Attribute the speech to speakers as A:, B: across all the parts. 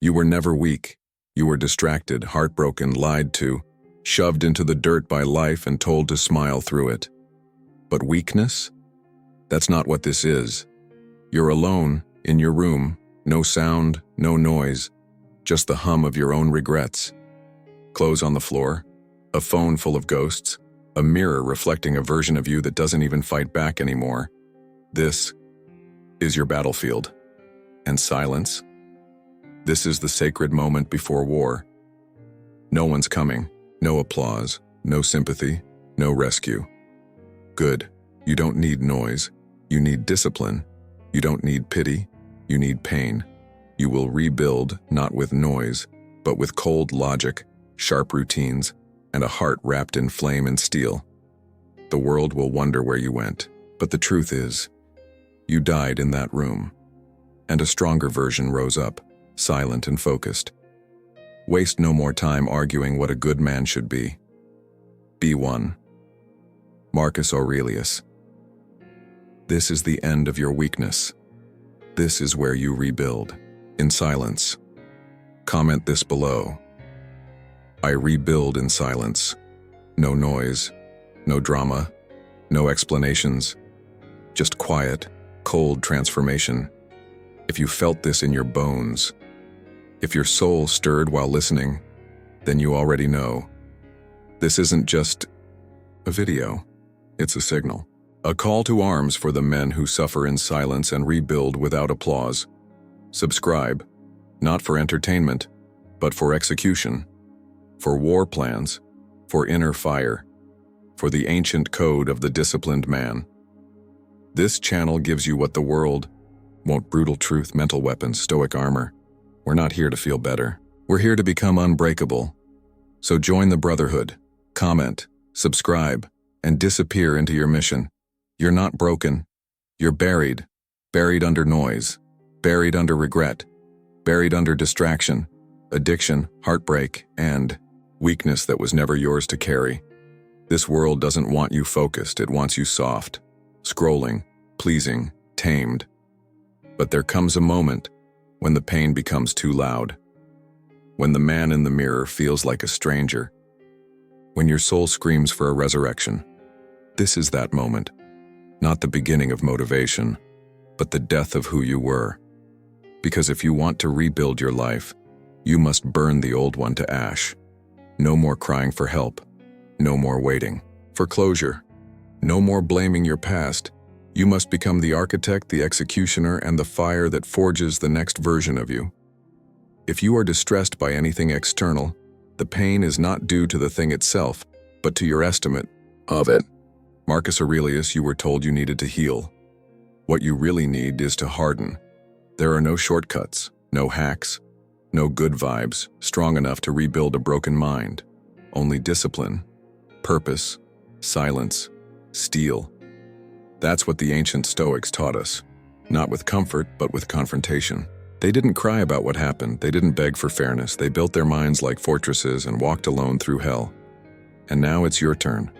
A: You were never weak. You were distracted, heartbroken, lied to, shoved into the dirt by life and told to smile through it. But weakness? That's not what this is. You're alone, in your room, no sound, no noise, just the hum of your own regrets. Clothes on the floor, a phone full of ghosts, a mirror reflecting a version of you that doesn't even fight back anymore. This is your battlefield. And silence? This is the sacred moment before war. No one's coming, no applause, no sympathy, no rescue. Good. You don't need noise. You need discipline. You don't need pity. You need pain. You will rebuild, not with noise, but with cold logic, sharp routines, and a heart wrapped in flame and steel. The world will wonder where you went, but the truth is, you died in that room. And a stronger version rose up, silent and focused. Waste no more time arguing what a good man should be. Be one. Marcus Aurelius. This is the end of your weakness. This is where you rebuild, in silence. Comment this below. I rebuild in silence. No noise, no drama, no explanations. Just quiet, cold transformation. If you felt this in your bones, if your soul stirred while listening, then you already know. This isn't just a video, it's a signal. A call to arms for the men who suffer in silence and rebuild without applause. Subscribe, not for entertainment, but for execution, for war plans, for inner fire, for the ancient code of the disciplined man. This channel gives you what the world won't: brutal truth, mental weapons, stoic armor. We're not here to feel better. We're here to become unbreakable. So join the brotherhood, comment, subscribe, and disappear into your mission. You're not broken. You're buried. Buried under noise. Buried under regret. Buried under distraction, addiction, heartbreak, and weakness that was never yours to carry. This world doesn't want you focused. It wants you soft, scrolling, pleasing, tamed. But there comes a moment when the pain becomes too loud. When the man in the mirror feels like a stranger. When your soul screams for a resurrection. This is that moment. Not the beginning of motivation, but the death of who you were. Because if you want to rebuild your life, you must burn the old one to ash. No more crying for help. No more waiting for closure. No more blaming your past. You must become the architect, the executioner, and the fire that forges the next version of you. If you are distressed by anything external, the pain is not due to the thing itself, but to your estimate of it. Marcus Aurelius, you were told you needed to heal. What you really need is to harden. There are no shortcuts, no hacks, no good vibes strong enough to rebuild a broken mind. Only discipline, purpose, silence, steel. That's what the ancient Stoics taught us. Not with comfort, but with confrontation. They didn't cry about what happened. They didn't beg for fairness. They built their minds like fortresses and walked alone through hell. And now it's your turn.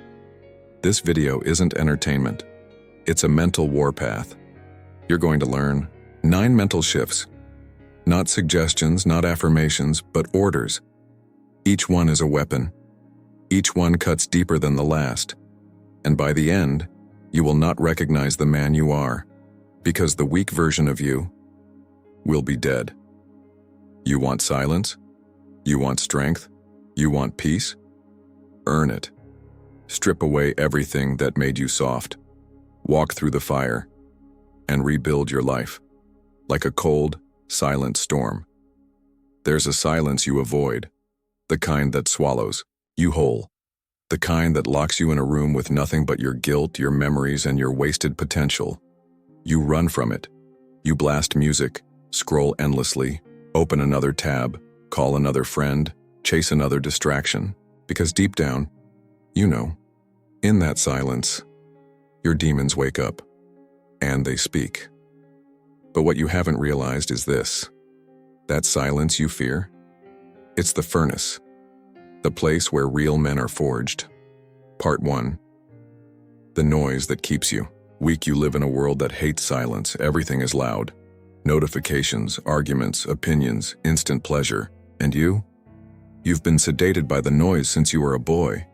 A: This video isn't entertainment. It's a mental warpath. You're going to learn 9 mental shifts. Not suggestions, not affirmations, but orders. Each one is a weapon. Each one cuts deeper than the last. And by the end, you will not recognize the man you are, because the weak version of you will be dead. You want silence? You want strength? You want peace? Earn it. Strip away everything that made you soft. Walk through the fire and rebuild your life. Like a cold, silent storm. There's a silence you avoid, the kind that swallows you whole, the kind that locks you in a room with nothing but your guilt, your memories, and your wasted potential. You run from it. You blast music, scroll endlessly, open another tab, call another friend, chase another distraction, because deep down, you know, in that silence, your demons wake up, and they speak. But what you haven't realized is this: that silence you fear, it's the furnace, the place where real men are forged. Part 1. The noise that keeps you. Weak. You live in a world that hates silence. Everything is loud. Notifications, arguments, opinions, instant pleasure. And you? You've been sedated by the noise since you were a boy.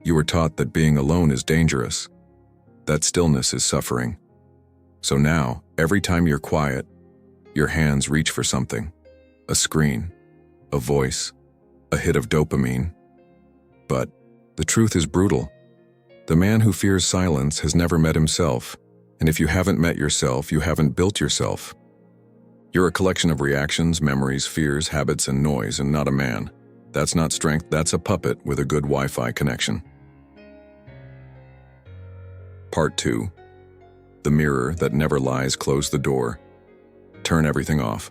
A: You were taught that being alone is dangerous, that stillness is suffering. So now, every time you're quiet, your hands reach for something. A screen, a voice, a hit of dopamine. But the truth is brutal. The man who fears silence has never met himself, and if you haven't met yourself, you haven't built yourself. You're a collection of reactions, memories, fears, habits, and noise, and not a man. That's not strength, that's a puppet with a good Wi-Fi connection. Part 2. The mirror that never lies. Close the door. Turn everything off.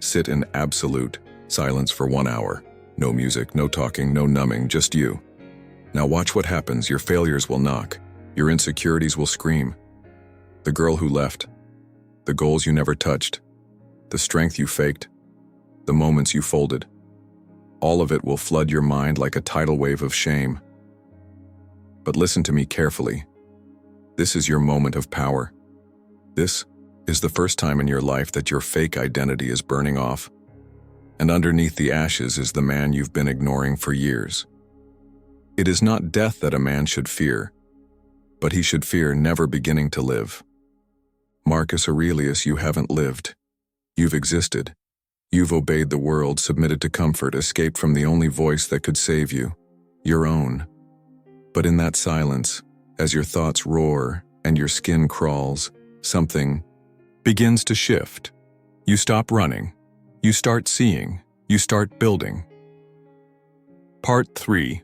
A: Sit in absolute silence for 1 hour. No music, no talking, no numbing, just you. Now watch what happens. Your failures will knock. Your insecurities will scream. The girl who left. The goals you never touched. The strength you faked. The moments you folded. All of it will flood your mind like a tidal wave of shame. But listen to me carefully. This is your moment of power. This is the first time in your life that your fake identity is burning off. And underneath the ashes is the man you've been ignoring for years. It is not death that a man should fear, but he should fear never beginning to live. Marcus Aurelius, you haven't lived. You've existed. You've obeyed the world, submitted to comfort, escaped from the only voice that could save you, your own. But in that silence, as your thoughts roar and your skin crawls, something begins to shift. You stop running. You start seeing. You start building. Part 3.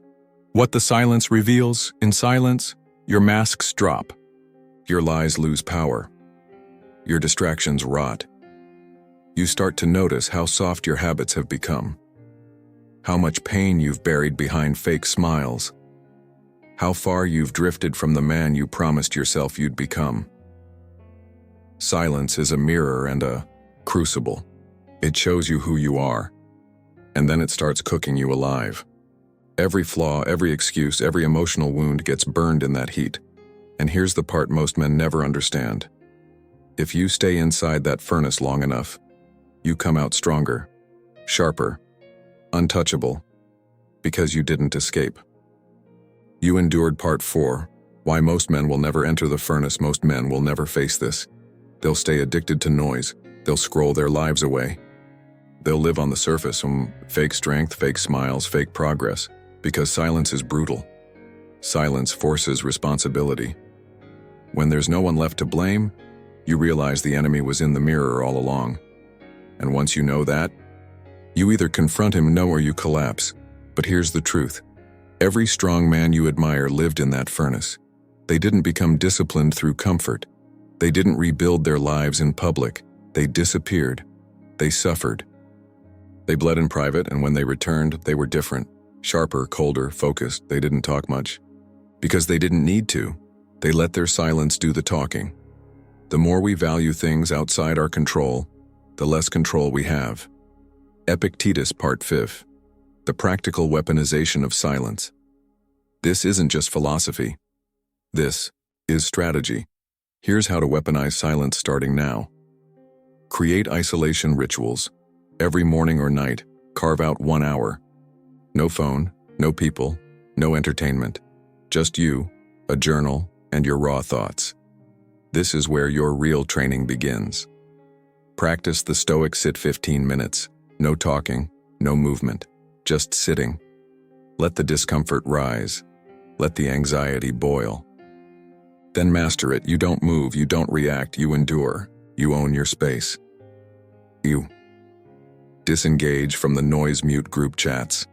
A: What the silence reveals. In silence, your masks drop. Your lies lose power. Your distractions rot. You start to notice how soft your habits have become. How much pain you've buried behind fake smiles. How far you've drifted from the man you promised yourself you'd become. Silence is a mirror and a crucible. It shows you who you are, and then it starts cooking you alive. Every flaw, every excuse, every emotional wound gets burned in that heat. And here's the part most men never understand. If you stay inside that furnace long enough, you come out stronger, sharper, untouchable, because you didn't escape. You endured part 4, why most men will never enter the furnace. Most men will never face this. They'll stay addicted to noise. They'll scroll their lives away. They'll live on the surface, fake strength, fake smiles, fake progress, because silence is brutal. Silence forces responsibility. When there's no one left to blame, you realize the enemy was in the mirror all along. And once you know that, you either confront him, or you collapse. But here's the truth. Every strong man you admire lived in that furnace. They didn't become disciplined through comfort. They didn't rebuild their lives in public. They disappeared. They suffered. They bled in private, and when they returned, they were different. Sharper, colder, focused. They didn't talk much. Because they didn't need to. They let their silence do the talking. The more we value things outside our control, the less control we have. Epictetus, Part 5. The practical weaponization of silence. This isn't just philosophy. This is strategy. Here's how to weaponize silence starting now. Create isolation rituals. Every morning or night, carve out 1 hour. No phone, no people, no entertainment. Just you, a journal, and your raw thoughts. This is where your real training begins. Practice the Stoic sit 15 minutes. No talking, no movement. Just sitting. Let the discomfort rise. Let the anxiety boil. Then master it. You don't move, you don't react, you endure. You own your space. You disengage from the noise-mute group chats.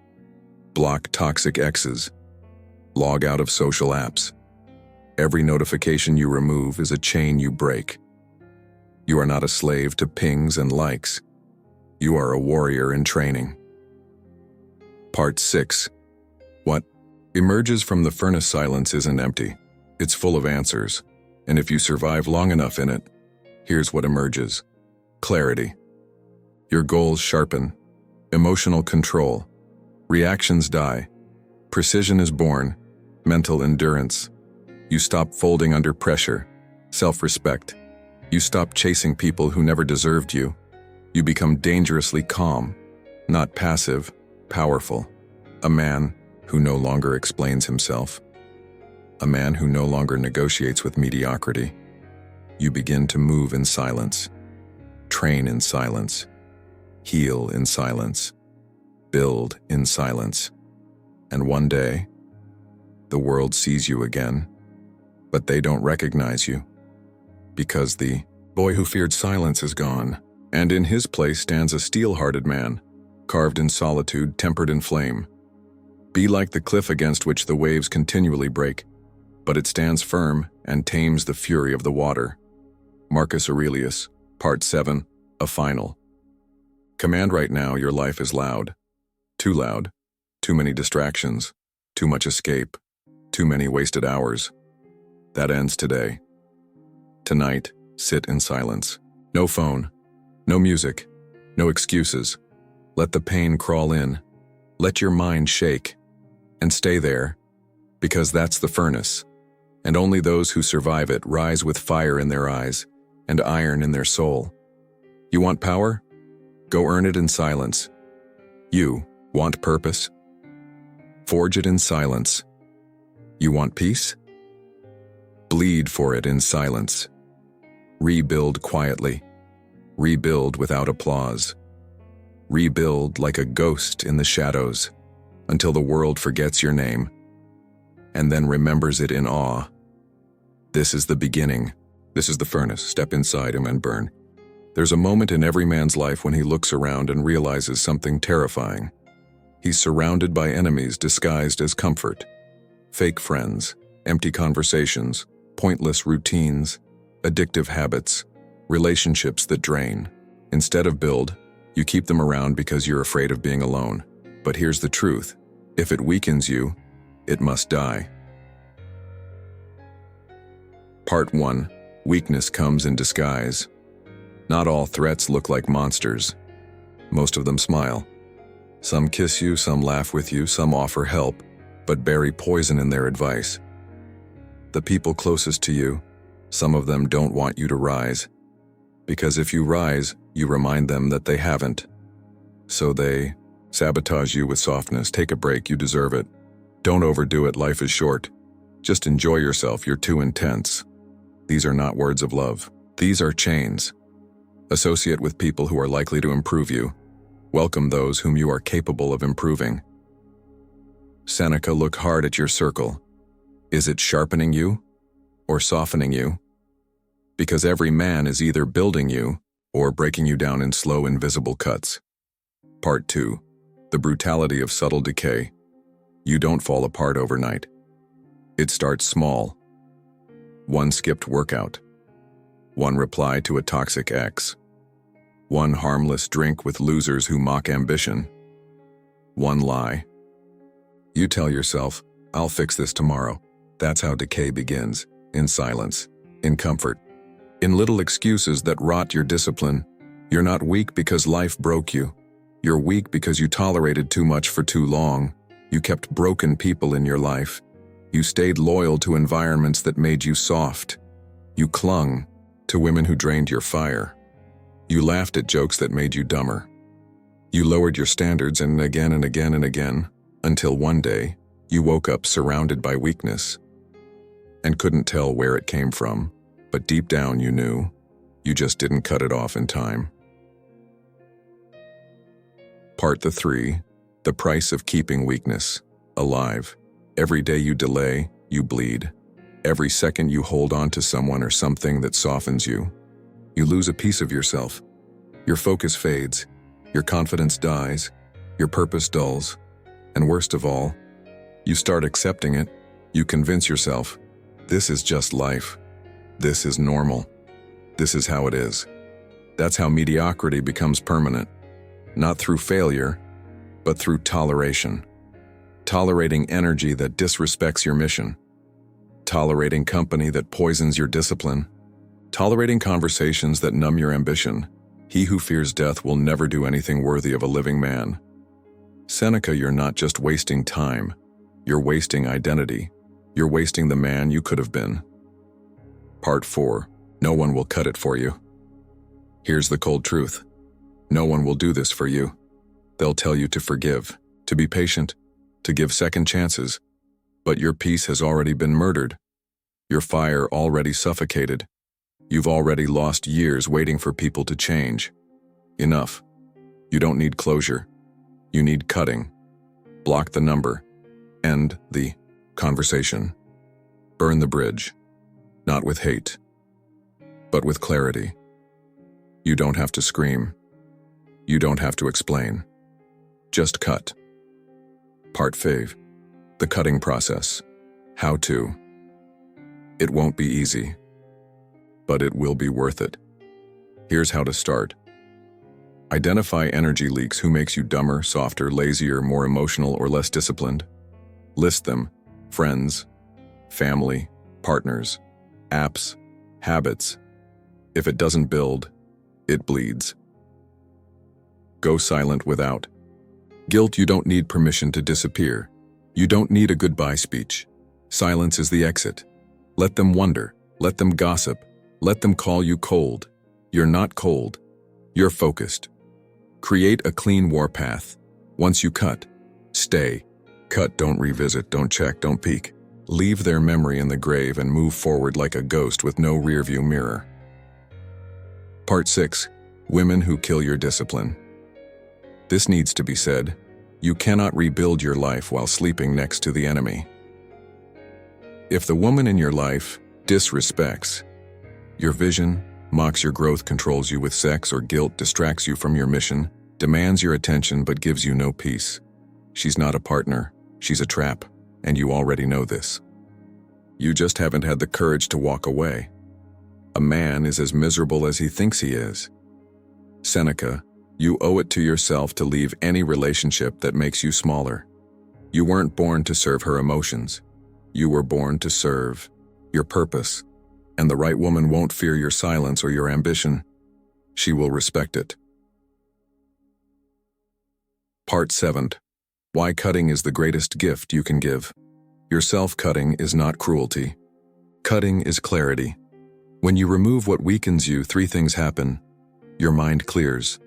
A: Block toxic exes. Log out of social apps. Every notification you remove is a chain you break. You are not a slave to pings and likes. You are a warrior in training. Part 6. What emerges from the furnace silence isn't empty. It's full of answers. And if you survive long enough in it, here's what emerges. Clarity. Your goals sharpen. Emotional control. Reactions die. Precision is born. Mental endurance. You stop folding under pressure. Self-respect. You stop chasing people who never deserved you. You become dangerously calm, not passive, powerful. A man who no longer explains himself. A man who no longer negotiates with mediocrity. You begin to move in silence, train in silence, heal in silence, build in silence. And one day, the world sees you again, but they don't recognize you, because the boy who feared silence is gone, and in his place stands a steel-hearted man, carved in solitude, tempered in flame. Be like the cliff against which the waves continually break, but it stands firm and tames the fury of the water. Marcus Aurelius, Part 7, a final. Command right now, your life is loud. Too many distractions, too much escape, too many wasted hours. That ends today. Tonight, sit in silence. No phone, no music, no excuses. Let the pain crawl in. Let your mind shake. And stay there, because that's the furnace. And only those who survive it rise with fire in their eyes and iron in their soul. You want power? Go earn it in silence. You want purpose? Forge it in silence. You want peace? Bleed for it in silence. Rebuild quietly. Rebuild without applause. Rebuild like a ghost in the shadows until the world forgets your name and then remembers it in awe. This is the beginning. This is the furnace. Step inside him and burn. There's a moment in every man's life when he looks around and realizes something terrifying. He's surrounded by enemies disguised as comfort. Fake friends, empty conversations, pointless routines, addictive habits, relationships that drain. Instead of build, you keep them around because you're afraid of being alone. But here's the truth. If it weakens you, it must die. Part 1. Weakness comes in disguise. Not all threats look like monsters. Most of them smile. Some kiss you, some laugh with you, some offer help, but bury poison in their advice. The people closest to you, some of them don't want you to rise, because if you rise, you remind them that they haven't. So they sabotage you with softness. Take a break, you deserve it. Don't overdo it, life is short. Just enjoy yourself, you're too intense. These are not words of love. These are chains. Associate with people who are likely to improve you. Welcome those whom you are capable of improving. Seneca, look hard at your circle. Is it sharpening you or softening you? Because every man is either building you or breaking you down in slow, invisible cuts. Part 2. The brutality of subtle decay. You don't fall apart overnight. It starts small. One skipped workout. One reply to a toxic ex. One harmless drink with losers who mock ambition. One lie. You tell yourself, I'll fix this tomorrow. That's how decay begins, in silence, in comfort, in little excuses that rot your discipline. You're not weak because life broke you. You're weak because you tolerated too much for too long. You kept broken people in your life. You stayed loyal to environments that made you soft. You clung to women who drained your fire. You laughed at jokes that made you dumber. You lowered your standards and again and again and again, until one day, you woke up surrounded by weakness and couldn't tell where it came from, but deep down you knew. You just didn't cut it off in time. Part 3. The price of keeping weakness alive. Every day you delay, you bleed. Every second you hold on to someone or something that softens you, you lose a piece of yourself. Your focus fades, your confidence dies, your purpose dulls, and worst of all, you start accepting it. You convince yourself, this is just life. This is normal. This is how it is. That's how mediocrity becomes permanent. Not through failure, but through toleration. Tolerating energy that disrespects your mission. Tolerating company that poisons your discipline. Tolerating conversations that numb your ambition. He who fears death will never do anything worthy of a living man. Seneca, you're not just wasting time. You're wasting identity. You're wasting the man you could have been. Part 4. No one will cut it for you. Here's the cold truth. No one will do this for you. They'll tell you to forgive, to be patient, to give second chances. But your peace has already been murdered. Your fire already suffocated. You've already lost years waiting for people to change. Enough. You don't need closure. You need cutting. Block the number. End the conversation. Burn the bridge. Not with hate, but with clarity. You don't have to scream. You don't have to explain. Just cut. Part 5. The cutting process. How to. It won't be easy, but it will be worth it. Here's how to start. Identify energy leaks. Who makes you dumber, softer, lazier, more emotional, or less disciplined? List them. Friends, family, partners, apps, habits. If it doesn't build, it bleeds. Go silent without. Guilt. You don't need permission to disappear. You don't need a goodbye speech. Silence is the exit. Let them wonder. Let them gossip. Let them call you cold. You're not cold. You're focused. Create a clean warpath. Once you cut, stay. Cut, don't revisit, don't check, don't peek. Leave their memory in the grave and move forward like a ghost with no rearview mirror. Part 6. Women who kill your discipline. This needs to be said. You cannot rebuild your life while sleeping next to the enemy. If the woman in your life disrespects your vision, mocks your growth, controls you with sex or guilt, distracts you from your mission, demands your attention but gives you no peace, she's not a partner, she's a trap, and you already know this. You just haven't had the courage to walk away. A man is as miserable as he thinks he is. Seneca, you owe it to yourself to leave any relationship that makes you smaller. You weren't born to serve her emotions. You were born to serve your purpose, and the right woman won't fear your silence or your ambition. She will respect it. Part 7. Why cutting is the greatest gift you can give. Your self-cutting is not cruelty. Cutting is clarity. When you remove what weakens you, 3 things happen. Your mind clears.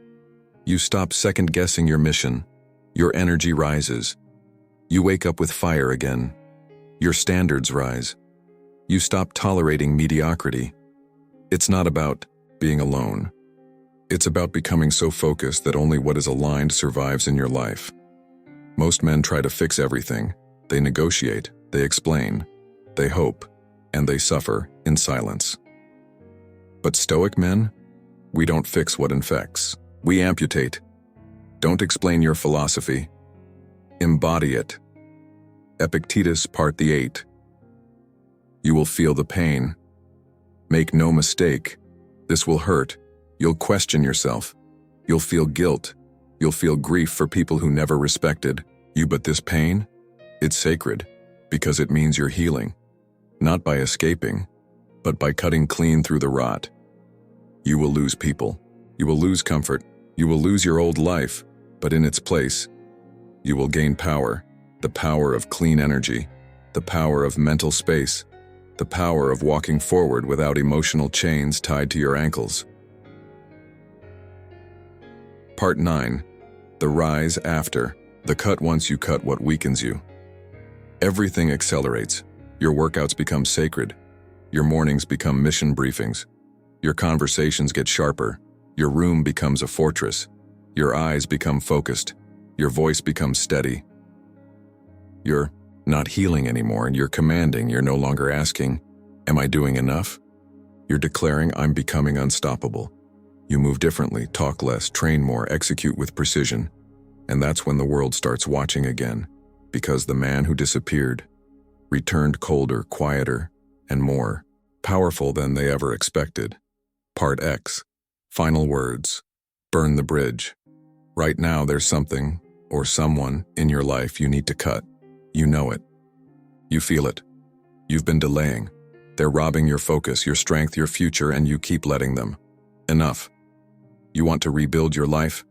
A: You stop second-guessing your mission. Your energy rises. You wake up with fire again. Your standards rise. You stop tolerating mediocrity. It's not about being alone. It's about becoming so focused that only what is aligned survives in your life. Most men try to fix everything. They negotiate, they explain, they hope, and they suffer in silence. But Stoic men, we don't fix what infects. We amputate. Don't explain your philosophy. Embody it. Epictetus, Part 8. You will feel the pain. Make no mistake, this will hurt. You'll question yourself. You'll feel guilt. You'll feel grief for people who never respected you, but this pain, it's sacred because it means you're healing, not by escaping, but by cutting clean through the rot. You will lose people. You will lose comfort. You will lose your old life, but in its place, you will gain power. The power of clean energy, the power of mental space, the power of walking forward without emotional chains tied to your ankles. Part 9. The rise after. The cut. Once you cut what weakens you, everything accelerates. Your workouts become sacred. Your mornings become mission briefings. Your conversations get sharper. Your room becomes a fortress. Your eyes become focused. Your voice becomes steady. You're not healing anymore, and you're commanding. You're no longer asking, am I doing enough? You're declaring, I'm becoming unstoppable. You move differently, talk less, train more, execute with precision. And that's when the world starts watching again, because the man who disappeared returned colder, quieter, and more powerful than they ever expected. Part X. Final words. Burn the bridge. Right now there's something or someone in your life you need to cut. You know it. You feel it. You've been delaying. They're robbing your focus, your strength, your future, and you keep letting them. Enough. You want to rebuild your life?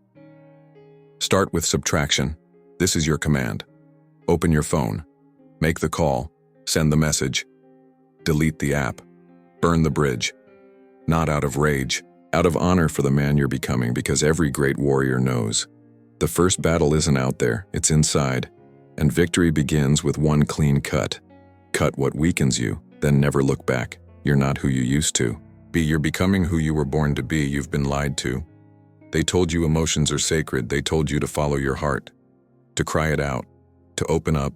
A: Start with subtraction. This is your command. Open your phone. Make the call. Send the message. Delete the app. Burn the bridge. not out of rage, out of honor for the man you're becoming, because every great warrior knows. The first battle isn't out there, it's inside, and victory begins with one clean cut. Cut what weakens you, then never look back. You're not who you used to be. You're becoming who you were born to be. You've been lied to. They told you emotions are sacred. They told you to follow your heart, to cry it out, to open up,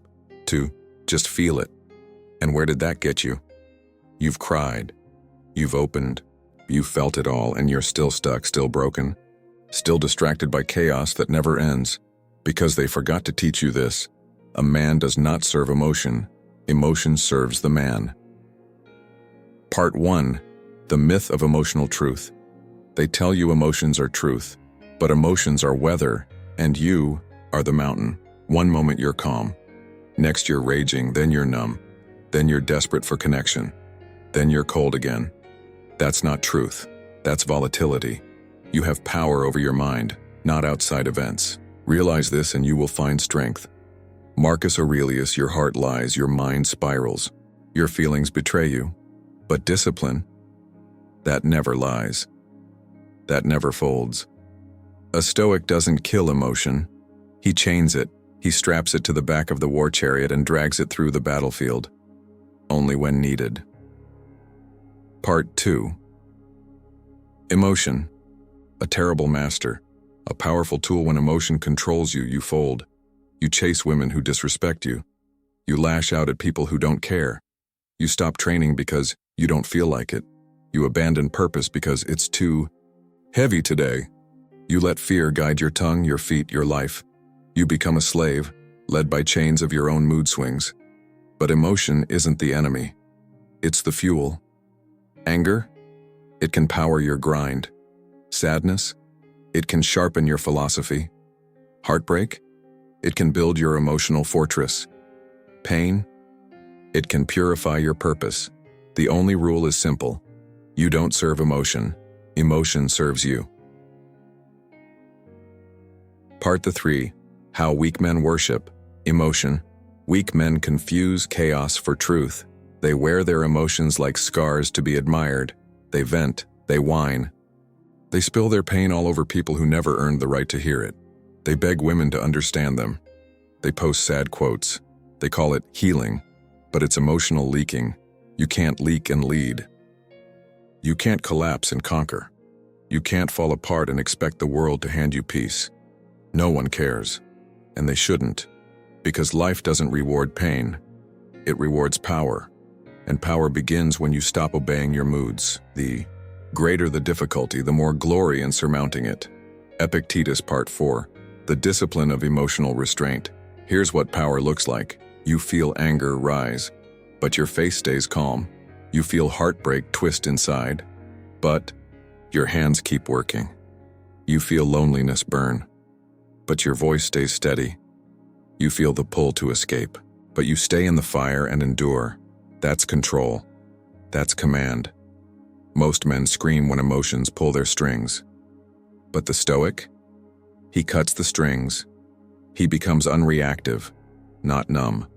A: to just feel it. And where did that get you? You've cried, you've opened, you've felt it all, and you're still stuck, still broken, still distracted by chaos that never ends, because they forgot to teach you this: a man does not serve emotion, emotion serves the man. Part 1. The myth of emotional truth. They tell you emotions are truth, but emotions are weather, and you are the mountain. One moment you're calm, next you're raging, then you're numb, then you're desperate for connection, then you're cold again. That's not truth, that's volatility. You have power over your mind, not outside events. Realize this and you will find strength. Marcus Aurelius, your heart lies, your mind spirals, your feelings betray you. But discipline, that never lies. That never folds. A Stoic doesn't kill emotion. He chains it. He straps it to the back of the war chariot and drags it through the battlefield. Only when needed. Part 2. Emotion. A terrible master. A powerful tool. When emotion controls you, you fold. You chase women who disrespect you. You lash out at people who don't care. You stop training because you don't feel like it. You abandon purpose because it's too heavy today. You let fear guide your tongue, your feet, your life. You become a slave, led by chains of your own mood swings. But emotion isn't the enemy. It's the fuel. Anger? It can power your grind. Sadness? It can sharpen your philosophy. Heartbreak? It can build your emotional fortress. Pain? It can purify your purpose. The only rule is simple. You don't serve emotion. Emotion serves you. Part 3. How weak men worship emotion. Weak men confuse chaos for truth. They wear their emotions like scars to be admired. They vent, they whine. They spill their pain all over people who never earned the right to hear it. They beg women to understand them. They post sad quotes. They call it healing, but it's emotional leaking. You can't leak and lead. You can't collapse and conquer. You can't fall apart and expect the world to hand you peace. No one cares, and they shouldn't, because life doesn't reward pain. It rewards power, and power begins when you stop obeying your moods. The greater the difficulty, the more glory in surmounting it. Epictetus, Part 4. The discipline of emotional restraint. Here's what power looks like. You feel anger rise, but your face stays calm. You feel heartbreak twist inside, but your hands keep working. You feel loneliness burn, but your voice stays steady. You feel the pull to escape, but you stay in the fire and endure. That's control. That's command. Most men scream when emotions pull their strings. But the Stoic? He cuts the strings. He becomes unreactive, not numb,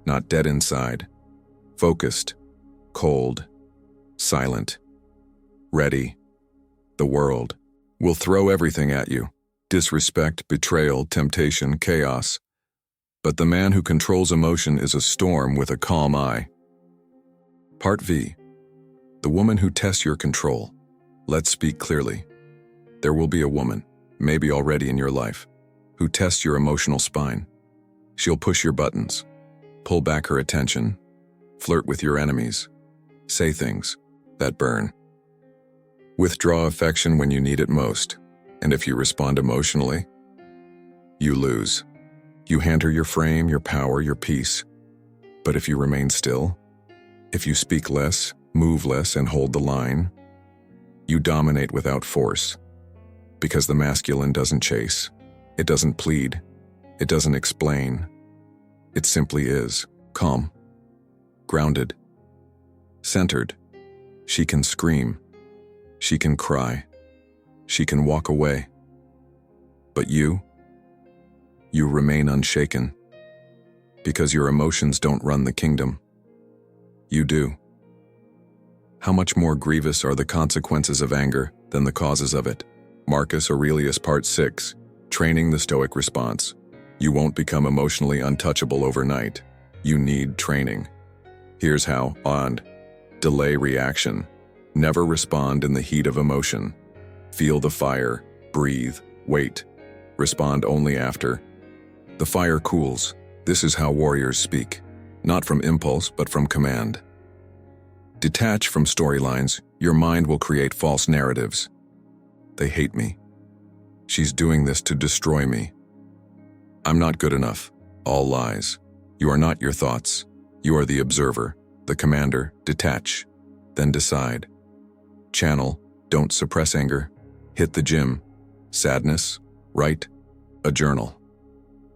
A: not dead inside, focused, cold, silent, ready. The world will throw everything at you: disrespect, betrayal, temptation, chaos. But the man who controls emotion is a storm with a calm eye. Part V. The woman who tests your control. Let's speak clearly. There will be a woman, maybe already in your life, who tests your emotional spine. She'll push your buttons, pull back her attention, flirt with your enemies, say things that burn. Withdraw affection when you need it most, and if you respond emotionally, you lose. You hand her your frame, your power, your peace. But if you remain still, if you speak less, move less, and hold the line, you dominate without force. Because the masculine doesn't chase, it doesn't plead, it doesn't explain. It simply is calm, grounded, centered. She can scream, she can cry, she can walk away. But you remain unshaken, because your emotions don't run the kingdom. You do. How much more grievous are the consequences of anger than the causes of it? Marcus Aurelius, Part 6, Training the Stoic Response. You won't become emotionally untouchable overnight. You need training. Here's how. Delay reaction. Never respond in the heat of emotion. Feel the fire, breathe, wait. Respond only after. The fire cools. This is how warriors speak. Not from impulse, but from command. Detach from storylines. Your mind will create false narratives. They hate me. She's doing this to destroy me. I'm not good enough. All lies. You are not your thoughts. You are the observer, the commander. Detach. Then decide. Channel. Don't suppress anger. Hit the gym. Sadness. Write. A journal.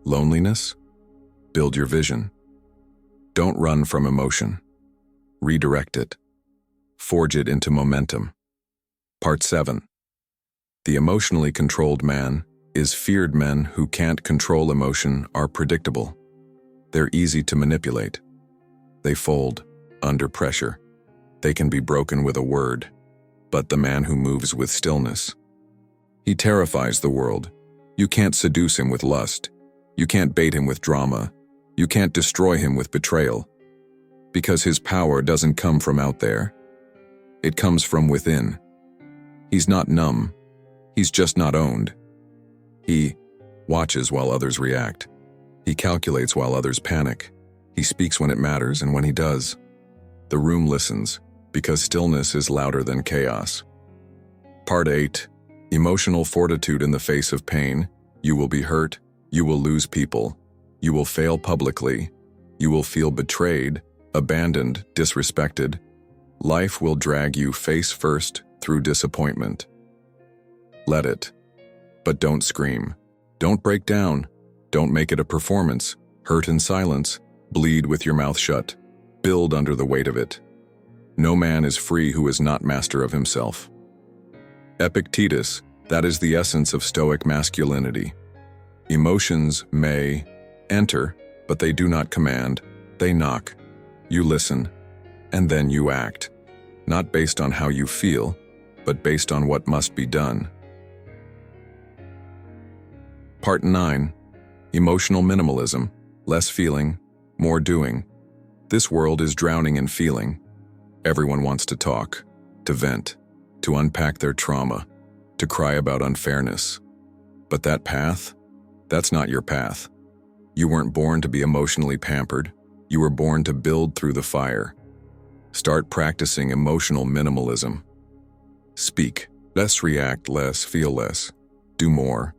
A: Loneliness. Build your vision. Don't run from emotion. Redirect it. Forge it into momentum. Part 7. The emotionally controlled man is feared. Men who can't control emotion are predictable. They're easy to manipulate. They fold under pressure. They can be broken with a word. But the man who moves with stillness, he terrifies the world. You can't seduce him with lust. You can't bait him with drama. You can't destroy him with betrayal. Because his power doesn't come from out there. It comes from within. He's not numb. He's just not owned. He watches while others react. He calculates while others panic. He speaks when it matters, and when he does, the room listens, because stillness is louder than chaos. Part 8. Emotional fortitude in the face of pain. You will be hurt. You will lose people. You will fail publicly. You will feel betrayed, abandoned, disrespected. Life will drag you face first through disappointment. Let it. But don't scream. Don't break down. Don't make it a performance. Hurt in silence. Bleed with your mouth shut. Build under the weight of it. No man is free who is not master of himself. Epictetus, that is the essence of Stoic masculinity. Emotions may enter, but they do not command. They knock. You listen, and then you act. Not based on how you feel, but based on what must be done. Part 9. Emotional minimalism. Less feeling, more doing. This world is drowning in feeling. Everyone wants to talk, to vent, to unpack their trauma, to cry about unfairness. But that path? That's not your path. You weren't born to be emotionally pampered. You were born to build through the fire. Start practicing emotional minimalism. Speak less, react less, feel less. Do more.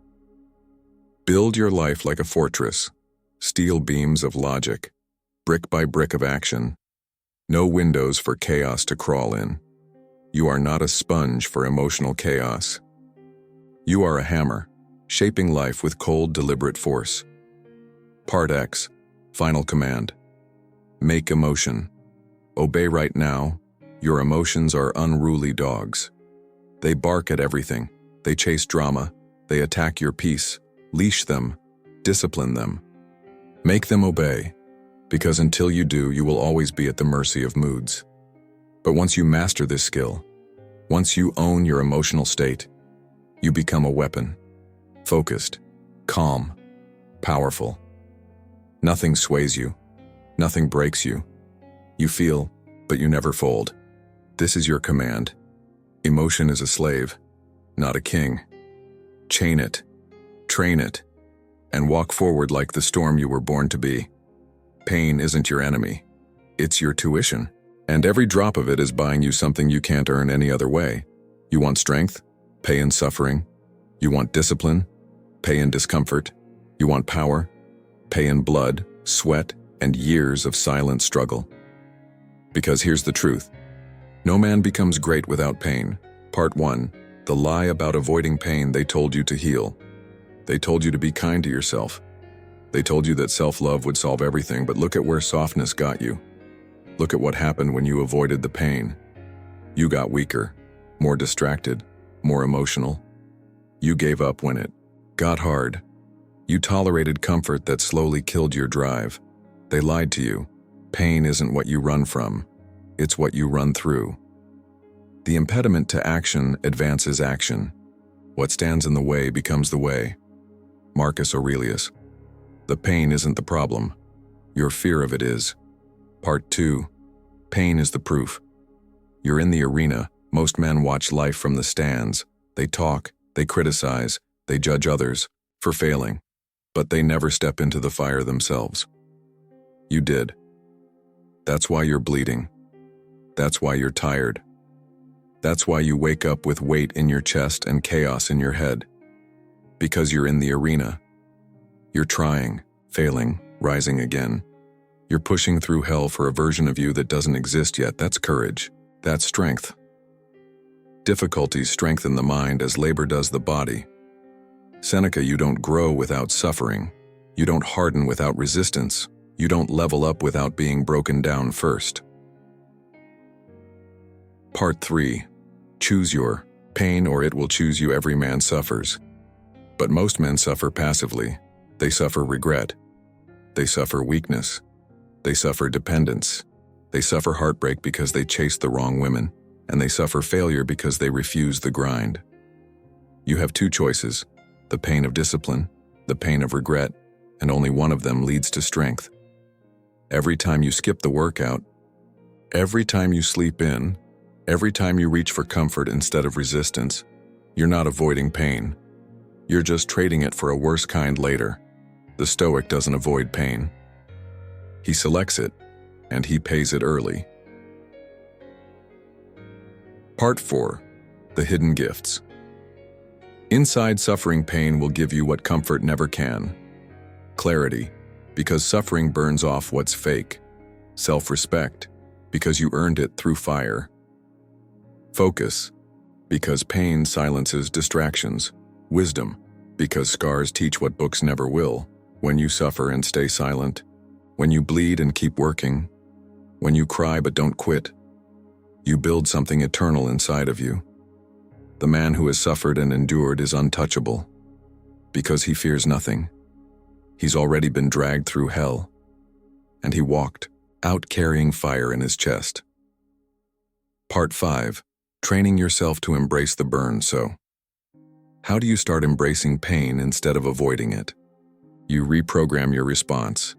A: Build your life like a fortress. Steel beams of logic. Brick by brick of action. No windows for chaos to crawl in. You are not a sponge for emotional chaos. You are a hammer, shaping life with cold, deliberate force. Part X. Final command. Make emotion. Obey right now. Your emotions are unruly dogs. They bark at everything. They chase drama. They attack your peace. Leash them. Discipline them. Make them obey, because until you do, you will always be at the mercy of moods. But once you master this skill, once you own your emotional state, you become a weapon. Focused, calm, powerful. Nothing sways you. Nothing breaks you. You feel, but you never fold. This is your command. Emotion is a slave, not a king. Chain it, train it, and walk forward like the storm you were born to be. Pain isn't your enemy. It's your tuition. And every drop of it is buying you something you can't earn any other way. You want strength? Pay in suffering. You want discipline? Pay in discomfort. You want power? Pay in blood, sweat, and years of silent struggle. Because here's the truth. No man becomes great without pain. Part 1. The lie about avoiding pain they told you to heal. They told you to be kind to yourself. They told you that self-love would solve everything, but look at where softness got you. Look at what happened when you avoided the pain. You got weaker, more distracted, more emotional. You gave up when it got hard. You tolerated comfort that slowly killed your drive. They lied to you. Pain isn't what you run from. It's what you run through. The impediment to action advances action. What stands in the way becomes the way. Marcus Aurelius. The pain isn't the problem. Your fear of it is. Part 2. Pain is the proof. You're in the arena. Most men watch life from the stands. They talk, they criticize, they judge others for failing, but they never step into the fire themselves. You did. That's why you're bleeding. That's why you're tired. That's why you wake up with weight in your chest and chaos in your head. Because you're in the arena. You're trying, failing, rising again. You're pushing through hell for a version of you that doesn't exist yet. That's courage. That's strength. Difficulties strengthen the mind as labor does the body. Seneca, you don't grow without suffering. You don't harden without resistance. You don't level up without being broken down first. Part 3. Choose your pain or it will choose you. Every man suffers. But most men suffer passively. They suffer regret. They suffer weakness. They suffer dependence. They suffer heartbreak because they chase the wrong women. And they suffer failure because they refuse the grind. You have two choices, the pain of discipline, the pain of regret, and only one of them leads to strength. Every time you skip the workout, every time you sleep in, every time you reach for comfort instead of resistance, you're not avoiding pain. You're just trading it for a worse kind later. The Stoic doesn't avoid pain. He selects it, and he pays it early. Part 4. The hidden gifts. Inside suffering, pain will give you what comfort never can. Clarity, because suffering burns off what's fake. Self-respect, because you earned it through fire. Focus, because pain silences distractions. Wisdom, because scars teach what books never will. When you suffer and stay silent. When you bleed and keep working. When you cry but don't quit. You build something eternal inside of you. The man who has suffered and endured is untouchable, because he fears nothing. He's already been dragged through hell, and he walked out carrying fire in his chest. Part 5. Training yourself to embrace the burn. So, how do you start embracing pain instead of avoiding it? You reprogram your response.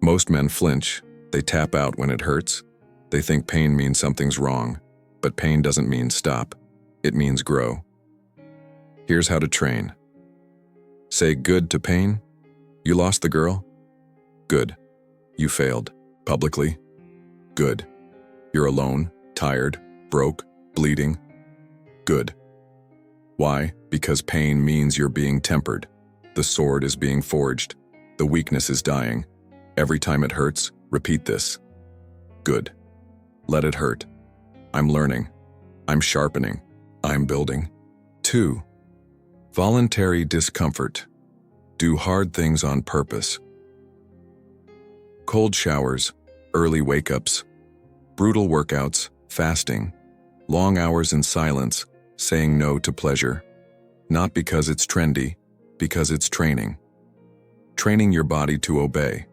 A: Most men flinch. They tap out when it hurts. They think pain means something's wrong, but pain doesn't mean stop. It means grow. Here's how to train. Say good to pain. You lost the girl? Good. You failed. Publicly? Good. You're alone, tired, broke, bleeding? Good. Why? Because pain means you're being tempered. The sword is being forged. The weakness is dying. Every time it hurts, repeat this. Good. Let it hurt. I'm learning. I'm sharpening. I'm building. 2. Voluntary discomfort. Do hard things on purpose. Cold showers, early wake-ups, brutal workouts, fasting, long hours in silence, saying no to pleasure. Not because it's trendy, because it's training. Training your body to obey.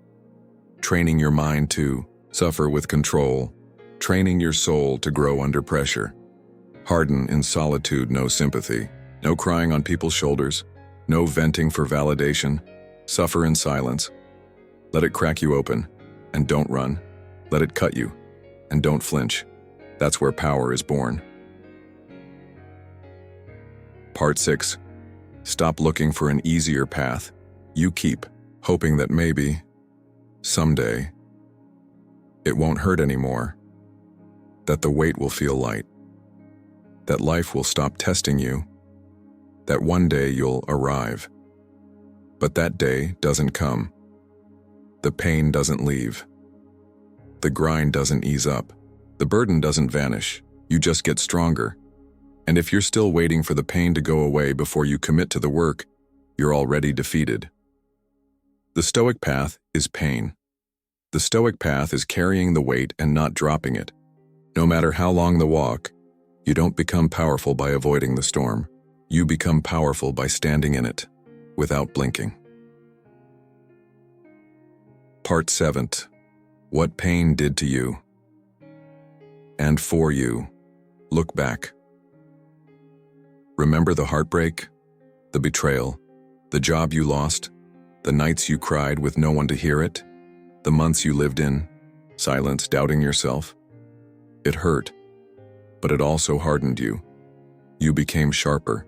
A: Training your mind to suffer with control. Training your soul to grow under pressure. Harden in solitude, no sympathy. No crying on people's shoulders. No venting for validation. Suffer in silence. Let it crack you open, and don't run. Let it cut you, and don't flinch. That's where power is born. Part 6. Stop looking for an easier path. You keep hoping that maybe, someday, it won't hurt anymore. That the weight will feel light. That life will stop testing you. That one day you'll arrive. But that day doesn't come. The pain doesn't leave. The grind doesn't ease up. The burden doesn't vanish. You just get stronger. And if you're still waiting for the pain to go away before you commit to the work, you're already defeated. The Stoic path is pain. The Stoic path is carrying the weight and not dropping it. No matter how long the walk, you don't become powerful by avoiding the storm. You become powerful by standing in it, without blinking. Part 7. What pain did to you. And for you. Look back. Remember the heartbreak, the betrayal, the job you lost, the nights you cried with no one to hear it, the months you lived in silence, doubting yourself. It hurt, but it also hardened you. You became sharper,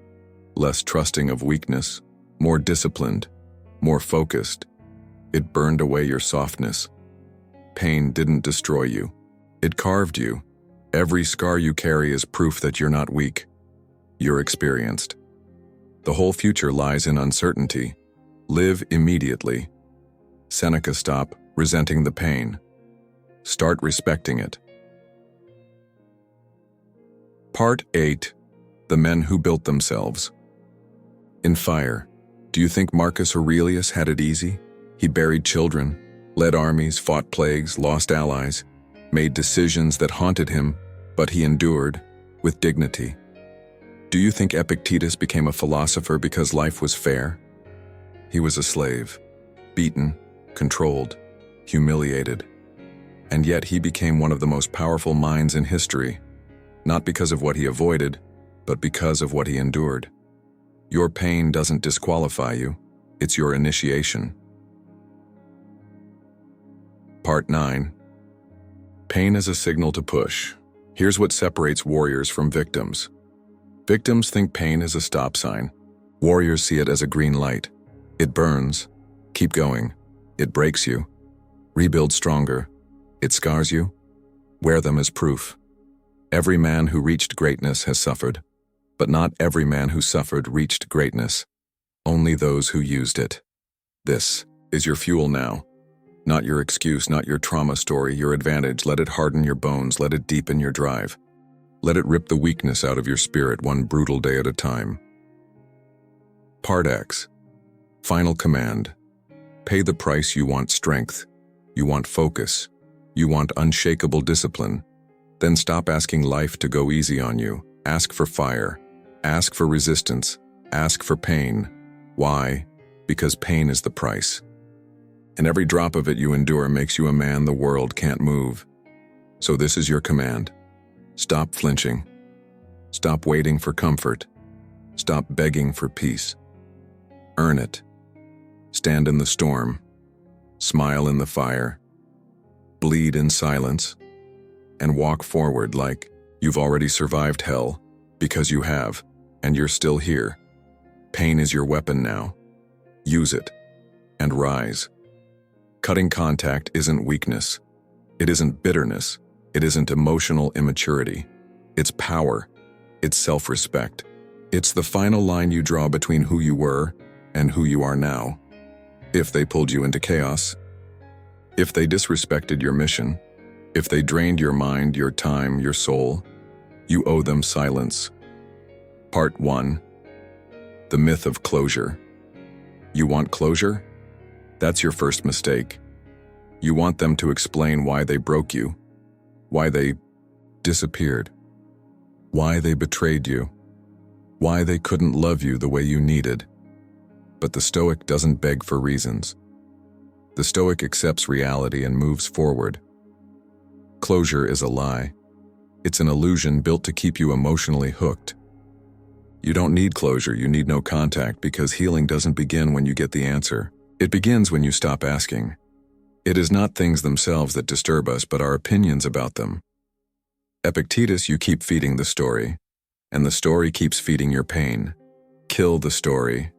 A: less trusting of weakness, more disciplined, more focused. It burned away your softness. Pain didn't destroy you. It carved you. Every scar you carry is proof that you're not weak. You're experienced. The whole future lies in uncertainty. Live immediately. Seneca, stop resenting the pain. Start respecting it. Part 8. The Men Who Built Themselves. In fire, do you think Marcus Aurelius had it easy? He buried children, led armies, fought plagues, lost allies, made decisions that haunted him, but he endured with dignity. Do you think Epictetus became a philosopher because life was fair? He was a slave, beaten, controlled, humiliated. And yet he became one of the most powerful minds in history, not because of what he avoided, but because of what he endured. Your pain doesn't disqualify you, it's your initiation. Part 9. Pain is a signal to push. Here's what separates warriors from victims. Victims think pain is a stop sign. Warriors see it as a green light. It burns. Keep going. It breaks you. Rebuild stronger. It scars you. Wear them as proof. Every man who reached greatness has suffered, but not every man who suffered reached greatness. Only those who used it. This is your fuel now. Not your excuse, not your trauma story, your advantage. Let it harden your bones, let it deepen your drive. Let it rip the weakness out of your spirit one brutal day at a time. Part X. Final command. Pay the price. You want strength. You want focus. You want unshakable discipline. Then stop asking life to go easy on you. Ask for fire. Ask for resistance. Ask for pain. Why? Because pain is the price. And every drop of it you endure makes you a man the world can't move. So this is your command. Stop flinching. Stop waiting for comfort. Stop begging for peace. Earn it. Stand in the storm. Smile in the fire. Bleed in silence. And walk forward like you've already survived hell, because you have, and you're still here. Pain is your weapon now. Use it. And rise. Cutting contact isn't weakness. It isn't bitterness. It isn't emotional immaturity. It's power. It's self-respect. It's the final line you draw between who you were and who you are now. If they pulled you into chaos, if they disrespected your mission, if they drained your mind, your time, your soul, you owe them silence. Part 1. The myth of closure. You want closure? That's your first mistake. You want them to explain why they broke you, why they disappeared, why they betrayed you, why they couldn't love you the way you needed. But the Stoic doesn't beg for reasons. The Stoic accepts reality and moves forward. Closure is a lie. It's an illusion built to keep you emotionally hooked. You don't need closure, you need no contact, because healing doesn't begin when you get the answer. It begins when you stop asking. It is not things themselves that disturb us, but our opinions about them. Epictetus, you keep feeding the story, and the story keeps feeding your pain. Kill the story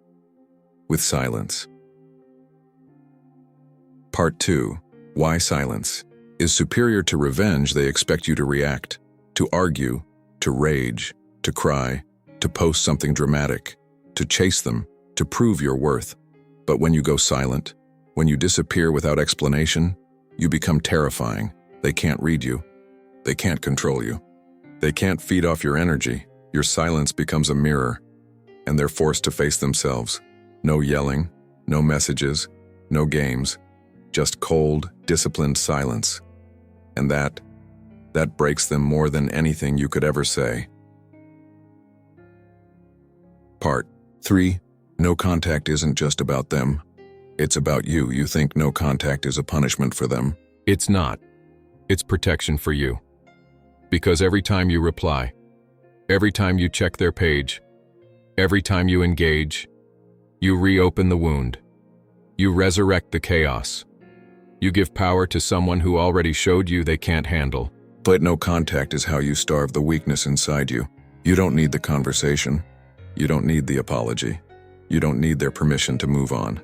A: with silence. Part 2. Why silence is superior to revenge. They expect you to react, to argue, to rage, to cry, to post something dramatic, to chase them, to prove your worth. But when you go silent, when you disappear without explanation, you become terrifying. They can't read you. They can't control you. They can't feed off your energy. Your silence becomes a mirror, and they're forced to face themselves. No yelling, no messages, no games, just cold, disciplined silence. And that breaks them more than anything you could ever say. Part 3. No contact isn't just about them. It's about you. You think no contact is a punishment for them. It's not. It's protection for you. Because every time you reply, Every time you check their page, every time you engage, you reopen the wound. You resurrect the chaos. You give power to someone who already showed you they can't handle. But no contact is how you starve the weakness inside you. You don't need the conversation. You don't need the apology. You don't need their permission to move on.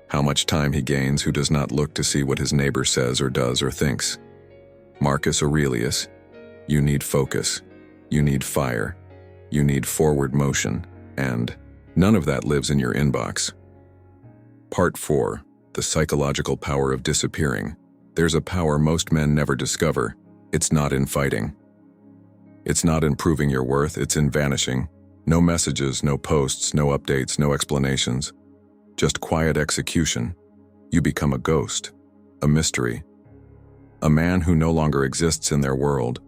A: How much time he gains who does not look to see what his neighbor says or does or thinks. Marcus Aurelius, you need focus. You need fire. You need forward motion. And none of that lives in your inbox. Part 4. The psychological power of disappearing. There's a power most men never discover. It's not in fighting. It's not in proving your worth, it's in vanishing. No messages, no posts, no updates, no explanations. Just quiet execution. You become a ghost, a mystery. A man who no longer exists in their world,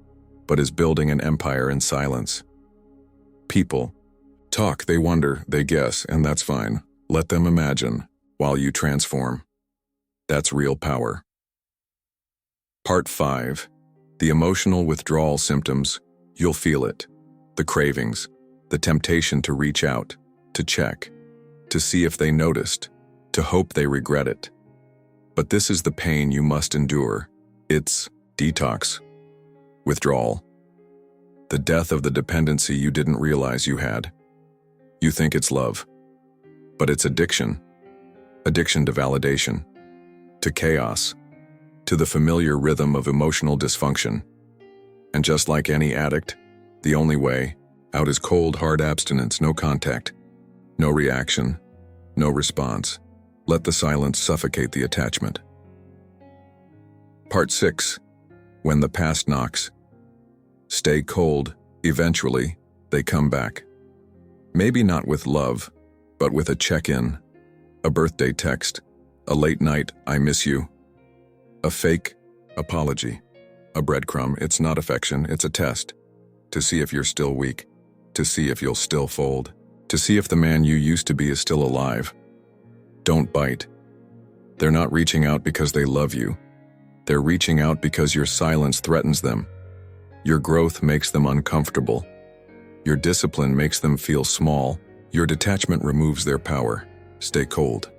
A: but is building an empire in silence. People talk, they wonder, they guess, and that's fine. Let them imagine, while you transform. That's real power. Part 5. The emotional withdrawal symptoms. You'll feel it. The cravings, the temptation to reach out, to check, to see if they noticed, to hope they regret it. But this is the pain you must endure. It's detox, withdrawal, the death of the dependency you didn't realize you had. You think it's love, but it's addiction. Addiction to validation, to chaos, to the familiar rhythm of emotional dysfunction. And just like any addict, the only way out is cold, hard abstinence, no contact, no reaction, no response. Let the silence suffocate the attachment. Part 6. When the past knocks. Stay cold. Eventually, they come back. Maybe not with love, but with a check-in, a birthday text, a late night, I miss you, a fake apology, a breadcrumb. It's not affection, it's a test. To see if you're still weak, to see if you'll still fold, to see if the man you used to be is still alive. Don't bite. They're not reaching out because they love you. They're reaching out because your silence threatens them. Your growth makes them uncomfortable. Your discipline makes them feel small. Your detachment removes their power. Stay cold.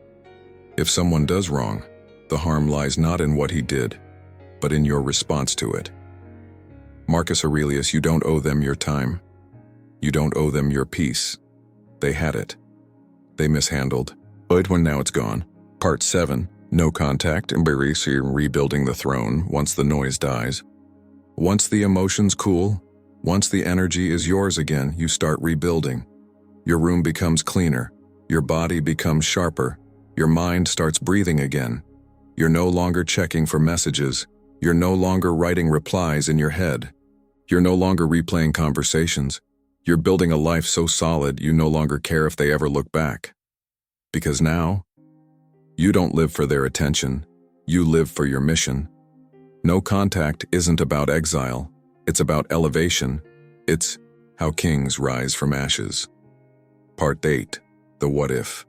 A: If someone does wrong, the harm lies not in what he did, but in your response to it. Marcus Aurelius, you don't owe them your time. You don't owe them your peace. They had it. They mishandled. But when now it's gone. Part 7. No contact, embarrassing rebuilding the throne once the noise dies. Once the emotions cool, once the energy is yours again, you start rebuilding. Your room becomes cleaner. Your body becomes sharper. Your mind starts breathing again. You're no longer checking for messages. You're no longer writing replies in your head. You're no longer replaying conversations. You're building a life so solid you no longer care if they ever look back. Because now, you don't live for their attention. You live for your mission. No contact isn't about exile. It's about elevation. It's how kings rise from ashes. Part 8. The what if.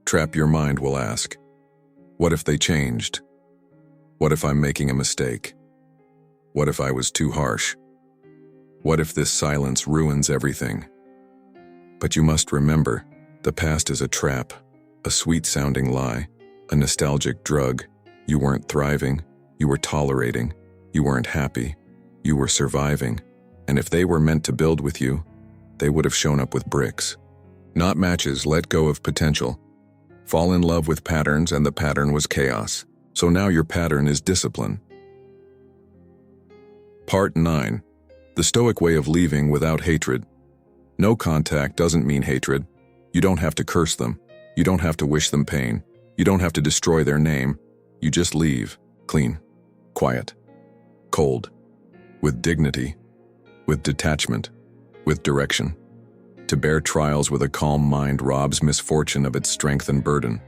A: Trap your mind will ask, what if they changed? What if I'm making a mistake? What if I was too harsh? What if this silence ruins everything? But you must remember, the past is a trap, a sweet-sounding lie, a nostalgic drug. You weren't thriving, you were tolerating, you weren't happy, you were surviving. And if they were meant to build with you, they would have shown up with bricks. Not matches. Let go of potential. Fall in love with patterns, and the pattern was chaos. So now your pattern is discipline. Part 9. The Stoic way of leaving without hatred. No contact doesn't mean hatred. You don't have to curse them. You don't have to wish them pain. You don't have to destroy their name. You just leave, clean, quiet, cold, with dignity, with detachment, with direction. To bear trials with a calm mind robs misfortune of its strength and burden.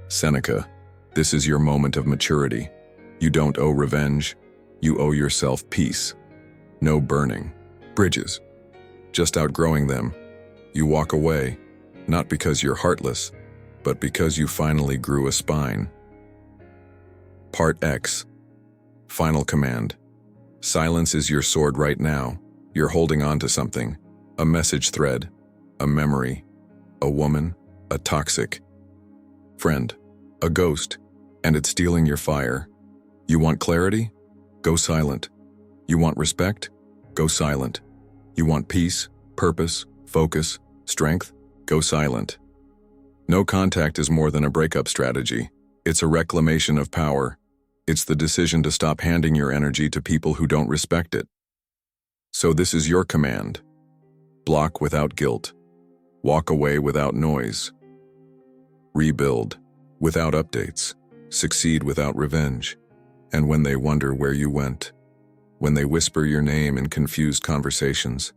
A: Seneca, this is your moment of maturity. You don't owe revenge. You owe yourself peace. No burning bridges. Just outgrowing them. You walk away, not because you're heartless, but because you finally grew a spine. Part X. Final command. Silence is your sword right now. You're holding on to something, a message thread, a memory, a woman, a toxic friend, a ghost, and it's stealing your fire. You want clarity? Go silent. You want respect? Go silent. You want peace, purpose, focus, strength? Go silent. No contact is more than a breakup strategy. It's a reclamation of power. It's the decision to stop handing your energy to people who don't respect it. So this is your command. Block without guilt. Walk away without noise. Rebuild without updates. Succeed without revenge. And when they wonder where you went, when they whisper your name in confused conversations,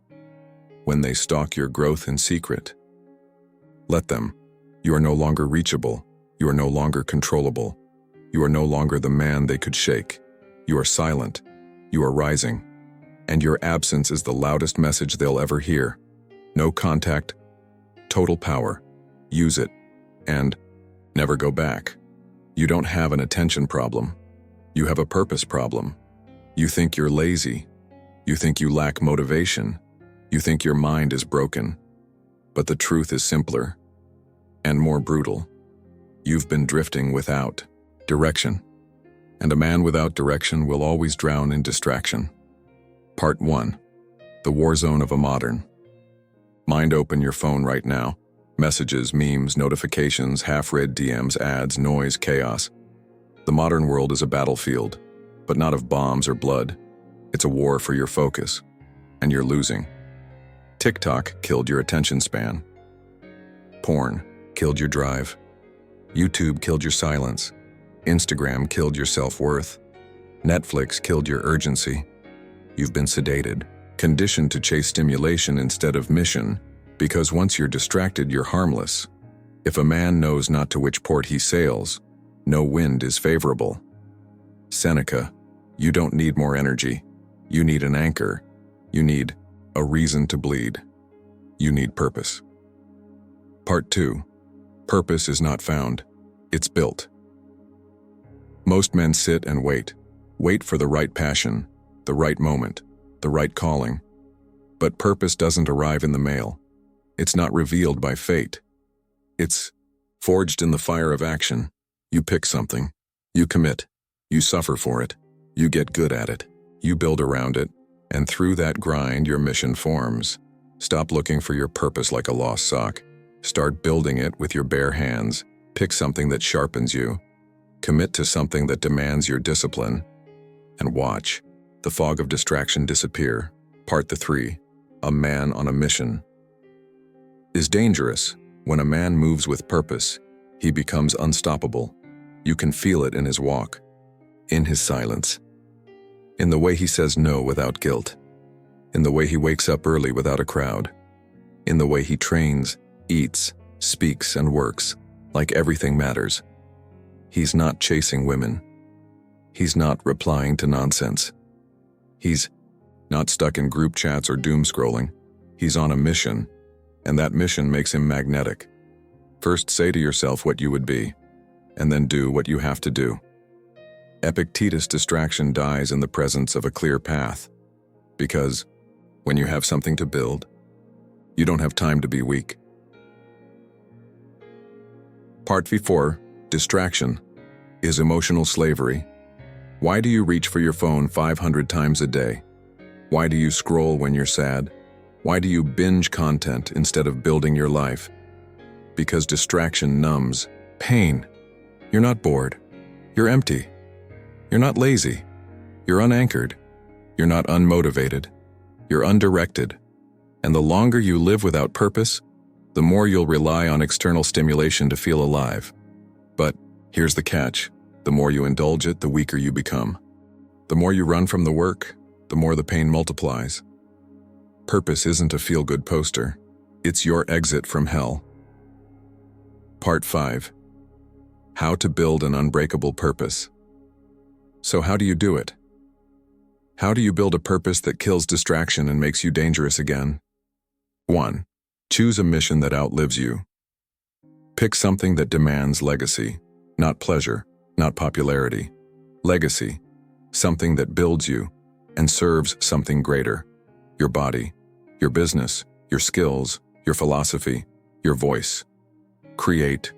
A: when they stalk your growth in secret, let them. You are no longer reachable. You are no longer controllable. You are no longer the man they could shake. You are silent. You are rising. And your absence is the loudest message they'll ever hear. No contact, total power. Use it. And never go back. You don't have an attention problem. You have a purpose problem. You think you're lazy. You think you lack motivation. You think your mind is broken. But the truth is simpler and more brutal. You've been drifting without direction. And a man without direction will always drown in distraction. Part 1. The war zone of a modern. Mind open your phone right now. Messages, memes, notifications, half-read DMs, ads, noise, chaos. The modern world is a battlefield, but not of bombs or blood. It's a war for your focus, and you're losing. TikTok killed your attention span. Porn killed your drive. YouTube killed your silence. Instagram killed your self-worth. Netflix killed your urgency. You've been sedated, conditioned to chase stimulation instead of mission, because once you're distracted, you're harmless. If a man knows not to which port he sails, no wind is favorable. Seneca, you don't need more energy. You need an anchor. You need a reason to bleed. You need purpose. Part 2. Purpose is not found. It's built. Most men sit and wait. Wait for the right passion, the right moment, the right calling. But purpose doesn't arrive in the mail. It's not revealed by fate. It's forged in the fire of action. You pick something. You commit. You suffer for it. You get good at it. You build around it. And through that grind, your mission forms. Stop looking for your purpose like a lost sock. Start building it with your bare hands. Pick something that sharpens you. Commit to something that demands your discipline. And watch the fog of distraction disappear. Part 3. A man on a mission. Is dangerous. When a man moves with purpose, he becomes unstoppable. You can feel it in his walk, in his silence, in the way he says no without guilt, in the way he wakes up early without a crowd, in the way he trains, eats, speaks, and works like everything matters. He's not chasing women. He's not replying to nonsense. He's not stuck in group chats or doom scrolling. He's on a mission, and that mission makes him magnetic. First, say to yourself what you would be, and then do what you have to do. Epictetus' distraction dies in the presence of a clear path, because when you have something to build, you don't have time to be weak. Part 4. Distraction. Is emotional slavery. Why do you reach for your phone 500 times a day? Why do you scroll when you're sad? Why do you binge content instead of building your life? Because distraction numbs pain. You're not bored. You're empty. You're not lazy. You're unanchored. You're not unmotivated. You're undirected. And the longer you live without purpose, the more you'll rely on external stimulation to feel alive. But here's the catch. The more you indulge it, the weaker you become. The more you run from the work, the more the pain multiplies. Purpose isn't a feel-good poster. It's your exit from hell. Part 5. How to build an unbreakable purpose. So how do you do it? How do you build a purpose that kills distraction and makes you dangerous again? 1. Choose a mission that outlives you. Pick something that demands legacy, not pleasure, not popularity. Legacy, something that builds you and serves something greater. your body, your business, your skills, your philosophy, your voice. Create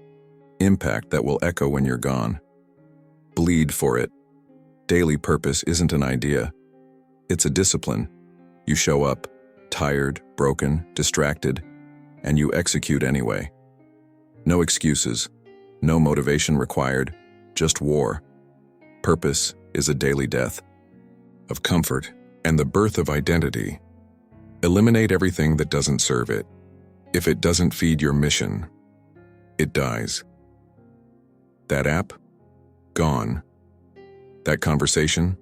A: impact that will echo when you're gone. Bleed for it. Daily purpose isn't an idea. It's a discipline. You show up, tired, broken, distracted, and you execute anyway. No excuses, no motivation required, just war. Purpose is a daily death of comfort and the birth of identity. Eliminate everything that doesn't serve it. If it doesn't feed your mission, it dies. That app? Gone. That conversation?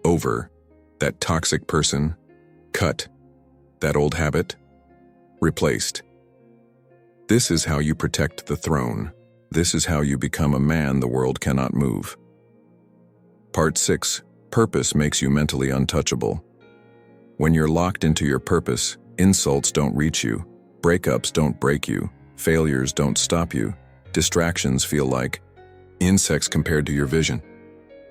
A: Over. That toxic person? Cut. That old habit? Replaced. This is how you protect the throne. This is how you become a man the world cannot move. Part 6. Purpose makes you mentally untouchable. When you're locked into your purpose, insults don't reach you, breakups don't break you, failures don't stop you, distractions feel like insects compared to your vision.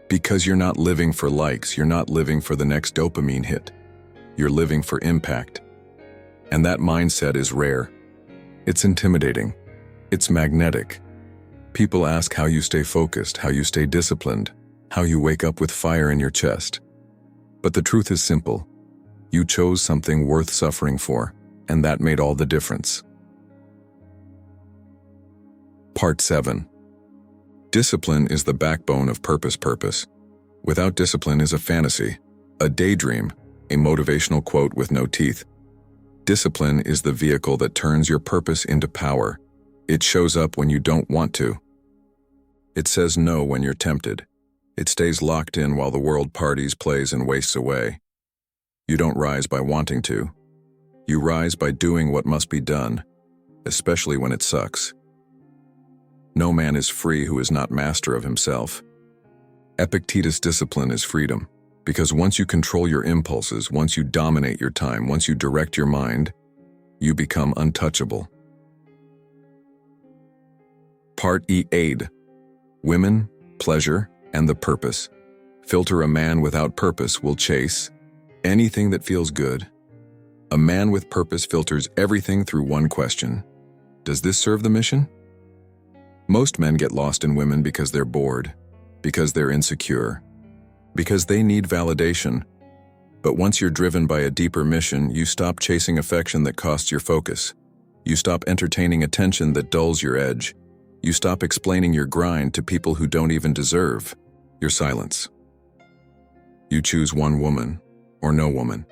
A: Because you're not living for likes, you're not living for the next dopamine hit. You're living for impact. And that mindset is rare. It's intimidating. It's magnetic. People ask how you stay focused, how you stay disciplined, how you wake up with fire in your chest. But the truth is simple. You chose something worth suffering for, and that made all the difference. Part 7. Discipline is the backbone of purpose. Purpose without discipline is a fantasy, a daydream, a motivational quote with no teeth. Discipline is the vehicle that turns your purpose into power. It shows up when you don't want to. It says no when you're tempted. It stays locked in while the world parties, plays, and wastes away. You don't rise by wanting to. You rise by doing what must be done, especially when it sucks. No man is free who is not master of himself. Epictetus' discipline is freedom, because once you control your impulses, once you dominate your time, once you direct your mind, you become untouchable. Part E. Aid. Women, pleasure, and the purpose. Filter. A man without purpose will chase anything that feels good. A man with purpose filters everything through one question. Does this serve the mission? Most men get lost in women because they're bored, because they're insecure, because they need validation. But once you're driven by a deeper mission, you stop chasing affection that costs your focus. You stop entertaining attention that dulls your edge. You stop explaining your grind to people who don't even deserve your silence. You choose one woman, or no woman,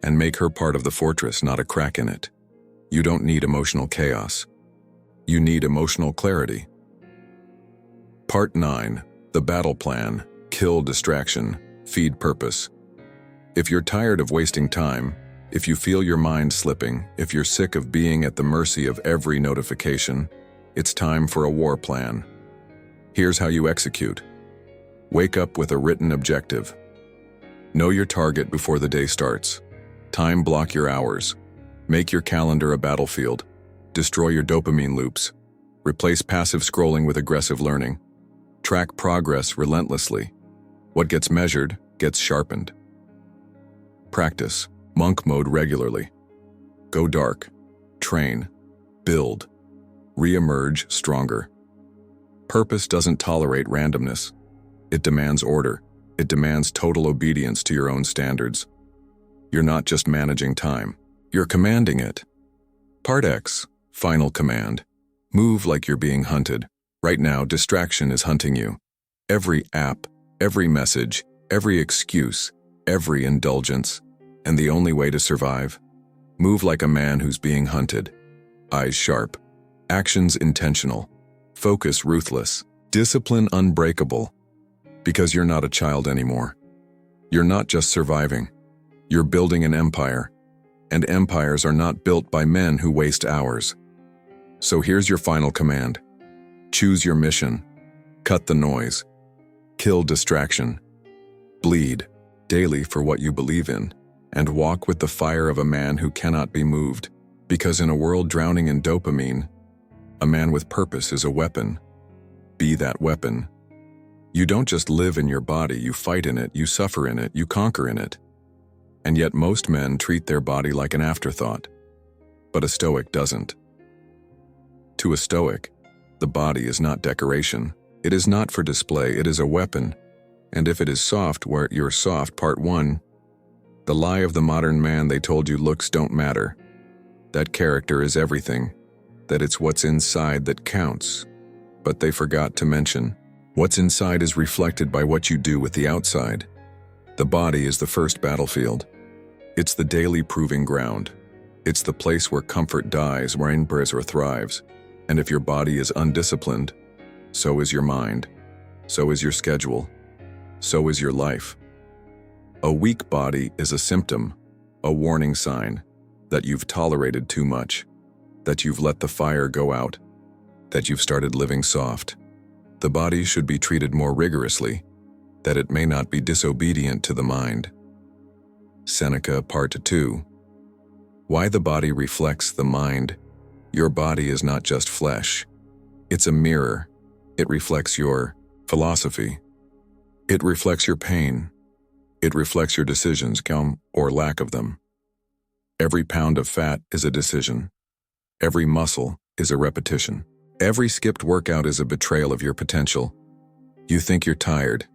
A: and make her part of the fortress, not a crack in it. You don't need emotional chaos. You need emotional clarity. Part 9. The battle plan. Kill distraction. Feed purpose. If you're tired of wasting time, if you feel your mind slipping, if you're sick of being at the mercy of every notification, it's time for a war plan. Here's how you execute. Wake up with a written objective. Know your target before the day starts. Time block your hours. Make your calendar a battlefield. Destroy your dopamine loops. Replace passive scrolling with aggressive learning. Track progress relentlessly. What gets measured gets sharpened. Practice monk mode regularly. Go dark. Train. Build. Re-emerge stronger. Purpose doesn't tolerate randomness. It demands order. It demands total obedience to your own standards. You're not just managing time. You're commanding it. Part X. Final command. Move like you're being hunted. Right now, distraction is hunting you. Every app, every message, every excuse, every indulgence. And the only way to survive? Move like a man who's being hunted. Eyes sharp. Actions intentional. Focus ruthless. Discipline unbreakable. Because you're not a child anymore. You're not just surviving. You're building an empire. And empires are not built by men who waste hours. So here's your final command. Choose your mission. Cut the noise. Kill distraction. Bleed daily for what you believe in. And walk with the fire of a man who cannot be moved. Because in a world drowning in dopamine, a man with purpose is a weapon. Be that weapon. You don't just live in your body, you fight in it, you suffer in it, you conquer in it. And yet most men treat their body like an afterthought. But a Stoic doesn't. To a Stoic, the body is not decoration. It is not for display, it is a weapon. And if it is soft, where you're soft, part 1. The lie of the modern man, they told you looks don't matter. That character is everything. That it's what's inside that counts. But they forgot to mention, what's inside is reflected by what you do with the outside. The body is the first battlefield. It's the daily proving ground. It's the place where comfort dies, where embrace thrives. And if your body is undisciplined, so is your mind. So is your schedule. So is your life. A weak body is a symptom, a warning sign that you've tolerated too much, that you've let the fire go out, that you've started living soft. The body should be treated more rigorously, that it may not be disobedient to the mind. Seneca, Part 2. Why the body reflects the mind. Your body is not just flesh. It's a mirror. It reflects your philosophy. It reflects your pain. It reflects your decisions, or lack of them. Every pound of fat is a decision. Every muscle is a repetition. Every skipped workout is a betrayal of your potential. You think you're tired.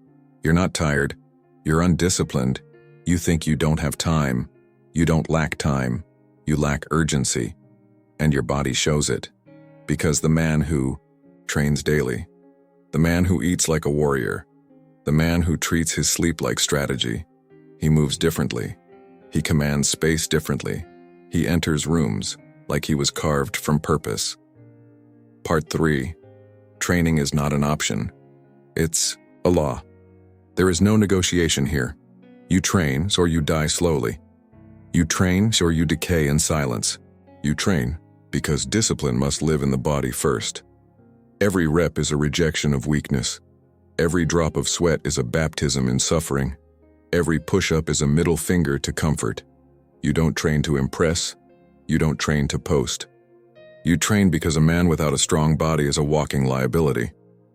A: You're not tired. You're undisciplined. You think you don't have time. You don't lack time. You lack urgency. And your body shows it. Because the man who trains daily, the man who eats like a warrior, the man who treats his sleep like strategy, he moves differently. He commands space differently. He enters rooms like he was carved from purpose. Part 3. Training is not an option. It's a law. There is no negotiation here. You train, so you die slowly. You train, so you decay in silence. You train because discipline must live in the body first. Every rep is a rejection of weakness. Every drop of sweat is a baptism in suffering. Every push-up is a middle finger to comfort. You don't train to impress. You don't train to post. You train because a man without a strong body is a walking liability.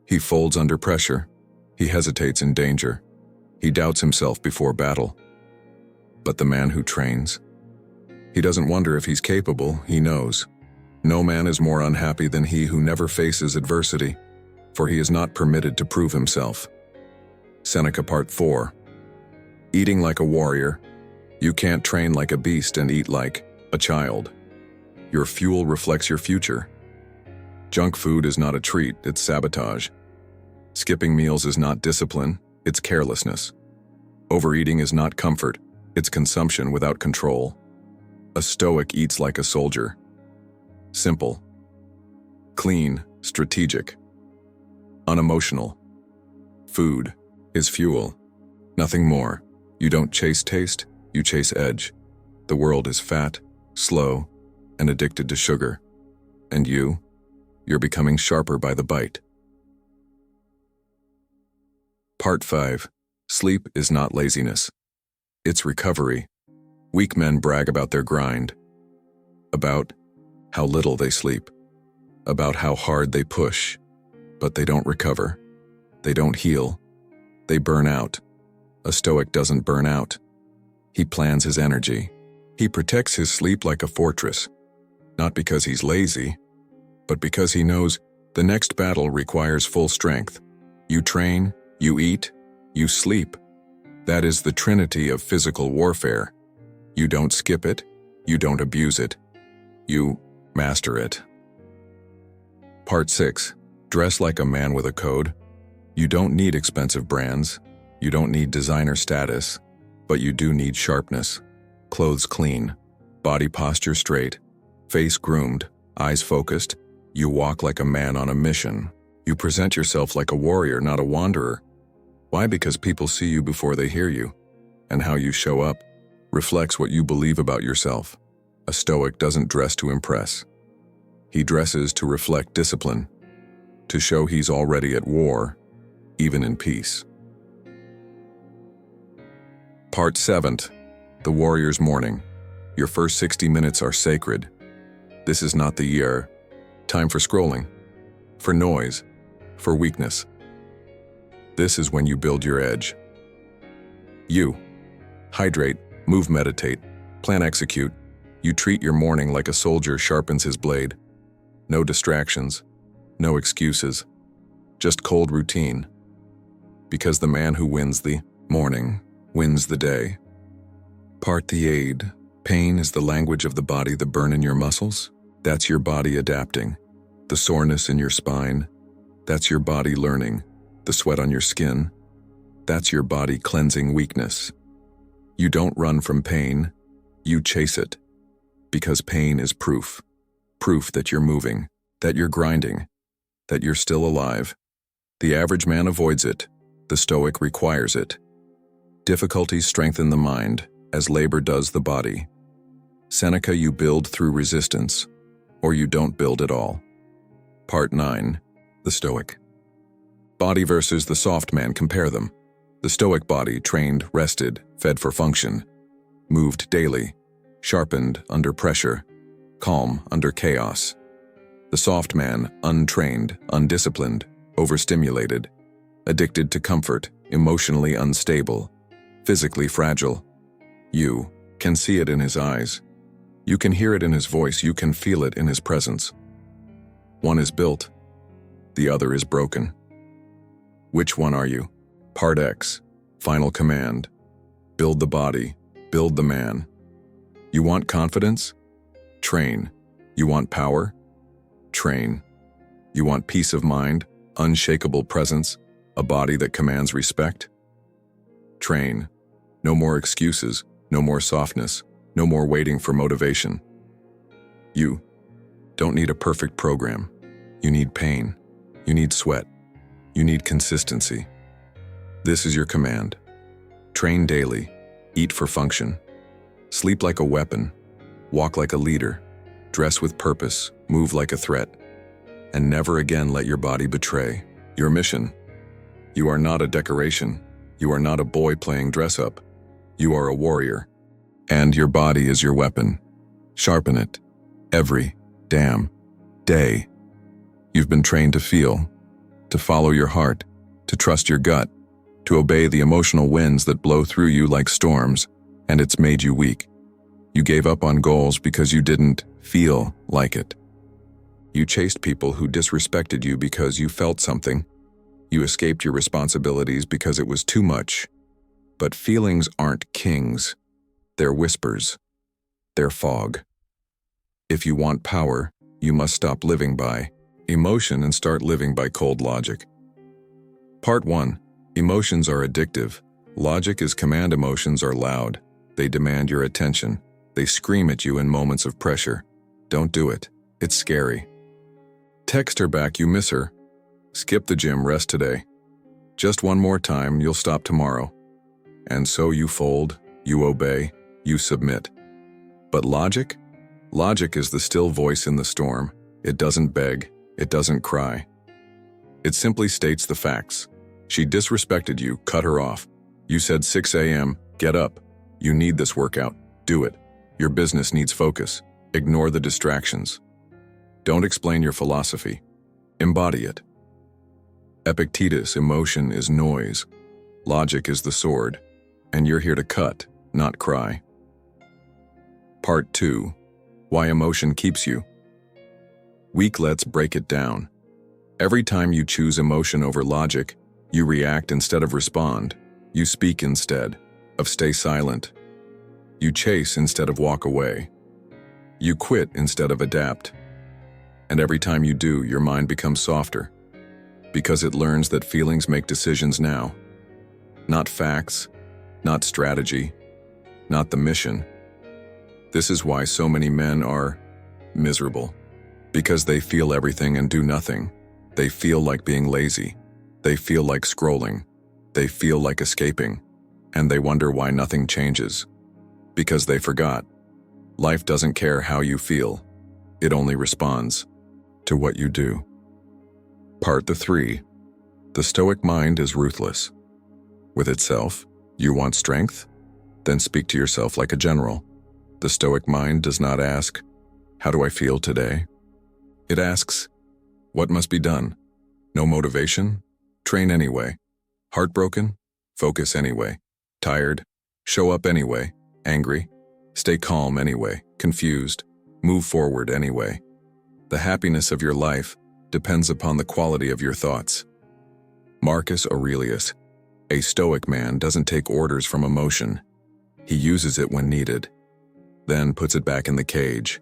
A: He folds under pressure. He hesitates in danger. He doubts himself before battle. But the man who trains, he doesn't wonder if he's capable, he knows. No man is more unhappy than he who never faces adversity, for he is not permitted to prove himself. Seneca, Part 4. Eating like a warrior, you can't train like a beast and eat like a child. Your fuel reflects your future. Junk food is not a treat, it's sabotage. Skipping meals is not discipline, it's carelessness. Overeating is not comfort, it's consumption without control. A Stoic eats like a soldier. Simple. Clean, strategic. Unemotional. Food is fuel. Nothing more. You don't chase taste, you chase edge. The world is fat, slow, and addicted to sugar. And you're becoming sharper by the bite. Part 5. Sleep is not laziness. It's recovery. Weak men brag about their grind. About how little they sleep. About how hard they push. But they don't recover. They don't heal. They burn out. A Stoic doesn't burn out. He plans his energy. He protects his sleep like a fortress. Not because he's lazy, but because he knows the next battle requires full strength. You train, you eat, you sleep. That is the trinity of physical warfare. You don't skip it, you don't abuse it. You master it. Part 6. Dress like a man with a code. You don't need expensive brands. You don't need designer status. But you do need sharpness. Clothes clean. Body posture straight. Face groomed. Eyes focused. You walk like a man on a mission. You present yourself like a warrior, not a wanderer. Why? Because people see you before they hear you. And how you show up reflects what you believe about yourself. A Stoic doesn't dress to impress. He dresses to reflect discipline, to show he's already at war, even in peace. Part 7. The Warrior's Morning. Your first 60 minutes are sacred. This is not the year. Time for scrolling, for noise, for weakness. This is when you build your edge. You hydrate, Move, meditate, plan, execute. You treat your morning like a soldier sharpens his blade. No distractions, no excuses, just cold routine. Because the man who wins the morning wins the day. Part the aid. Pain is the language of the body. The burn in your muscles, that's your body adapting. The soreness in your spine, that's your body learning. The sweat on your skin, that's your body cleansing weakness. You don't run from pain, you chase it. Because pain is proof that you're moving, that you're grinding, that you're still alive. The average man avoids it, the Stoic requires it. Difficulties strengthen the mind, as labor does the body. Seneca, you build through resistance, or you don't build at all. Part 9. The Stoic. Body versus the soft man, compare them. The Stoic body, trained, rested, fed for function, moved daily, sharpened under pressure, calm under chaos. The soft man, untrained, undisciplined, overstimulated, addicted to comfort, emotionally unstable, physically fragile. You can see it in his eyes. You can hear it in his voice. You can feel it in his presence. One is built, the other is broken. Which one are you? Part X, final command. Build the body, build the man. You want confidence? Train. You want power? Train. You want peace of mind, unshakable presence, a body that commands respect? Train. No more excuses, no more softness, no more waiting for motivation. You don't need a perfect program. You need pain. You need sweat. You need consistency. This is your command. Train daily, eat for function, sleep like a weapon, walk like a leader, dress with purpose, move like a threat, and never again let your body betray your mission. You are not a decoration. You are not a boy playing dress-up. You are a warrior, and your body is your weapon. Sharpen it every damn day. You've been trained to feel, to follow your heart, to trust your gut, to obey the emotional winds that blow through you like storms, and it's made you weak. You gave up on goals because you didn't feel like it. You chased people who disrespected you because you felt something. You escaped your responsibilities because it was too much. But feelings aren't kings. They're whispers. They're fog. If you want power, you must stop living by emotion and start living by cold logic. Part 1. Emotions are addictive. Logic is command. Emotions are loud. They demand your attention. They scream at you in moments of pressure. Don't do it. It's scary. Text her back, you miss her. Skip the gym, rest today. Just one more time, you'll stop tomorrow. And so you fold, you obey, you submit. But logic? Logic is the still voice in the storm. It doesn't beg, it doesn't cry. It simply states the facts. She disrespected you, cut her off. You said 6 a.m., get up. You need this workout, do it. Your business needs focus. Ignore the distractions. Don't explain your philosophy. Embody it. Epictetus, emotion is noise. Logic is the sword. And you're here to cut, not cry. Part 2. Why emotion keeps you weak. Let's break it down. Every time you choose emotion over logic, you react instead of respond. You speak instead of stay silent. You chase instead of walk away. You quit instead of adapt. And every time you do, your mind becomes softer, because it learns that feelings make decisions now. Not facts, not strategy, not the mission. This is why so many men are miserable, because they feel everything and do nothing. They feel like being lazy. They feel like scrolling. They feel like escaping. And they wonder why nothing changes. Because they forgot. Life doesn't care how you feel. It only responds to what you do. Part 3. The Stoic mind is ruthless. With itself, you want strength? Then speak to yourself like a general. The Stoic mind does not ask, how do I feel today? It asks, what must be done? No motivation? Train anyway. Heartbroken? Focus anyway. Tired? Show up anyway. Angry? Stay calm anyway. Confused? Move forward anyway. The happiness of your life depends upon the quality of your thoughts. Marcus Aurelius, a Stoic man, doesn't take orders from emotion. He uses it when needed, then puts it back in the cage.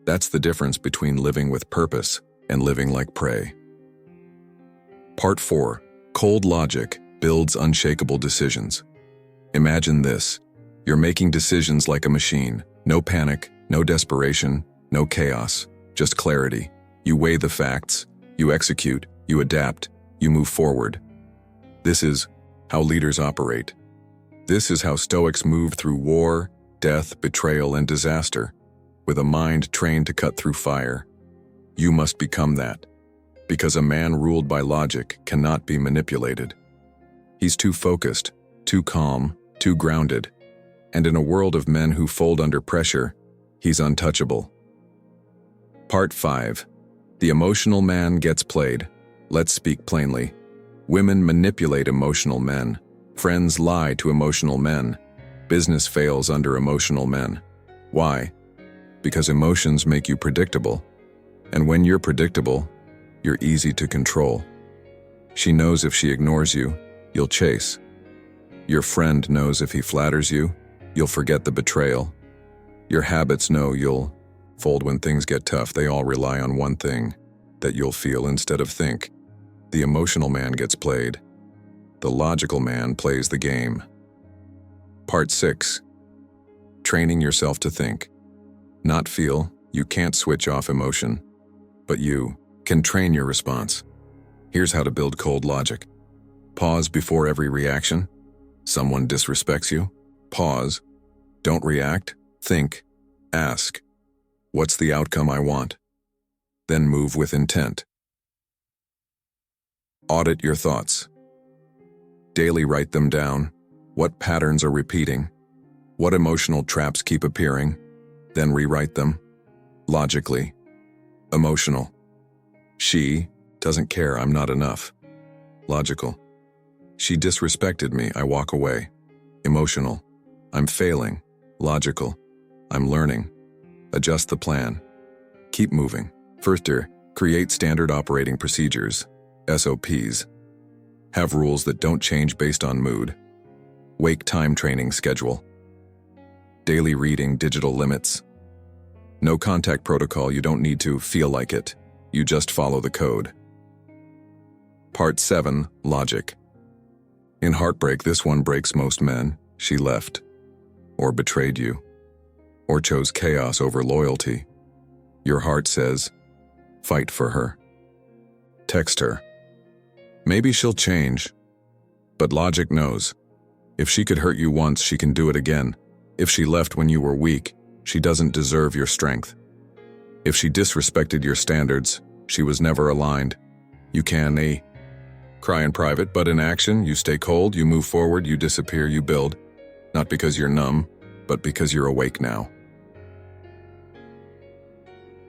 A: That's the difference between living with purpose and living like prey. Part 4. Cold logic builds unshakable decisions. Imagine this. You're making decisions like a machine. No panic, no desperation, no chaos, just clarity. You weigh the facts, you execute, you adapt, you move forward. This is how leaders operate. This is how Stoics move through war, death, betrayal, and disaster, with a mind trained to cut through fire. You must become that, because a man ruled by logic cannot be manipulated. He's too focused, too calm, too grounded, and in a world of men who fold under pressure, he's untouchable. Part 5. The emotional man gets played. Let's speak plainly. Women manipulate emotional men. Friends lie to emotional men. Business fails under emotional men. Why? Because emotions make you predictable. And when you're predictable, you're easy to control. She knows if she ignores you, you'll chase. Your friend knows if he flatters you, you'll forget the betrayal. Your habits know you'll fold when things get tough. They all rely on one thing, that you'll feel instead of think. The emotional man gets played. The logical man plays the game. Part 6. Training yourself to think. Not feel. You can't switch off emotion. But you can train your response. Here's how to build cold logic. Pause before every reaction. Someone disrespects you? Pause. Don't react. Think. Ask. What's the outcome I want? Then move with intent. Audit your thoughts. Daily write them down. What patterns are repeating? What emotional traps keep appearing? Then rewrite them. Logically. Emotional. She doesn't care, I'm not enough. Logical. She disrespected me, I walk away. Emotional. I'm failing. Logical. I'm learning. Adjust the plan. Keep moving. Firster, create standard operating procedures, SOPs. Have rules that don't change based on mood. Wake time training schedule. Daily reading, digital limits. No contact protocol, you don't need to feel like it. You just follow the code. Part 7. Logic. In heartbreak, this one breaks most men. She left. Or betrayed you. Or chose chaos over loyalty. Your heart says, fight for her. Text her. Maybe she'll change. But logic knows. If she could hurt you once, she can do it again. If she left when you were weak, she doesn't deserve your strength. If she disrespected your standards, she was never aligned. You can cry in private, but in action, you stay cold, you move forward, you disappear, you build. Not because you're numb, but because you're awake now.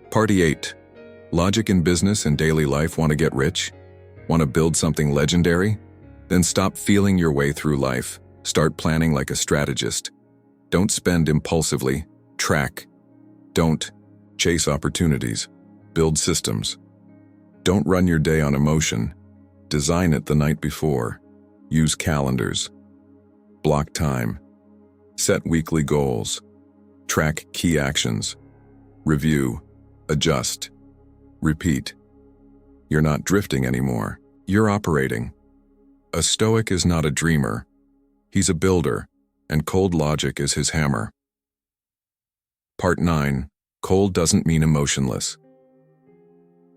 A: Part 8. Logic in business and daily life. Want to get rich? Want to build something legendary? Then stop feeling your way through life. Start planning like a strategist. Don't spend impulsively. Track. Don't chase opportunities. Build systems. Don't run your day on emotion. Design it the night before. Use calendars. Block time. Set weekly goals. Track key actions. Review. Adjust. Repeat. You're not drifting anymore. You're operating. A Stoic is not a dreamer. He's a builder, and cold logic is his hammer. Part 9. Cold doesn't mean emotionless.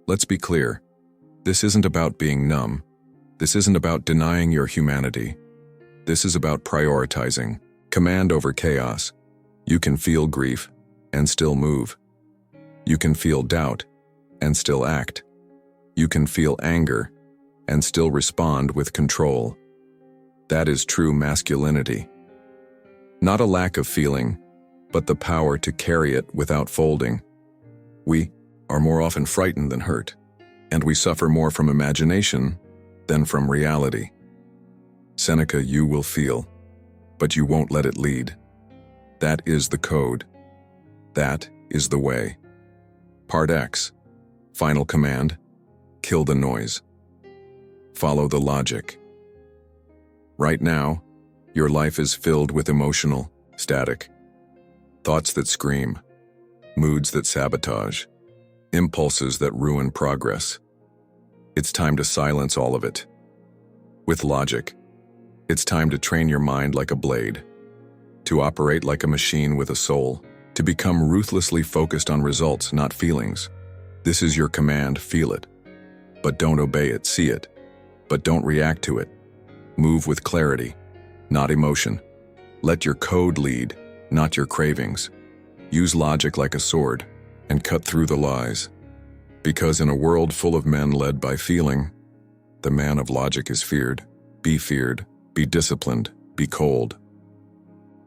A: Let's be clear. This isn't about being numb. This isn't about denying your humanity. This is about prioritizing. Command over chaos. You can feel grief and still move. You can feel doubt and still act. You can feel anger and still respond with control. That is true masculinity. Not a lack of feeling, but the power to carry it without folding. We are more often frightened than hurt, and we suffer more from imagination than from reality. Seneca, you will feel, but you won't let it lead. That is the code. That is the way. Part X. Final command. Kill the noise. Follow the logic. Right now, your life is filled with emotional static. Thoughts that scream. Moods that sabotage. Impulses that ruin progress. It's time to silence all of it. With logic, it's time to train your mind like a blade, to operate like a machine with a soul, to become ruthlessly focused on results, not feelings. This is your command, feel it. But don't obey it, see it. But don't react to it. Move with clarity, not emotion. Let your code lead, not your cravings. Use logic like a sword and cut through the lies. Because in a world full of men led by feeling, the man of logic is feared. Be disciplined, be cold.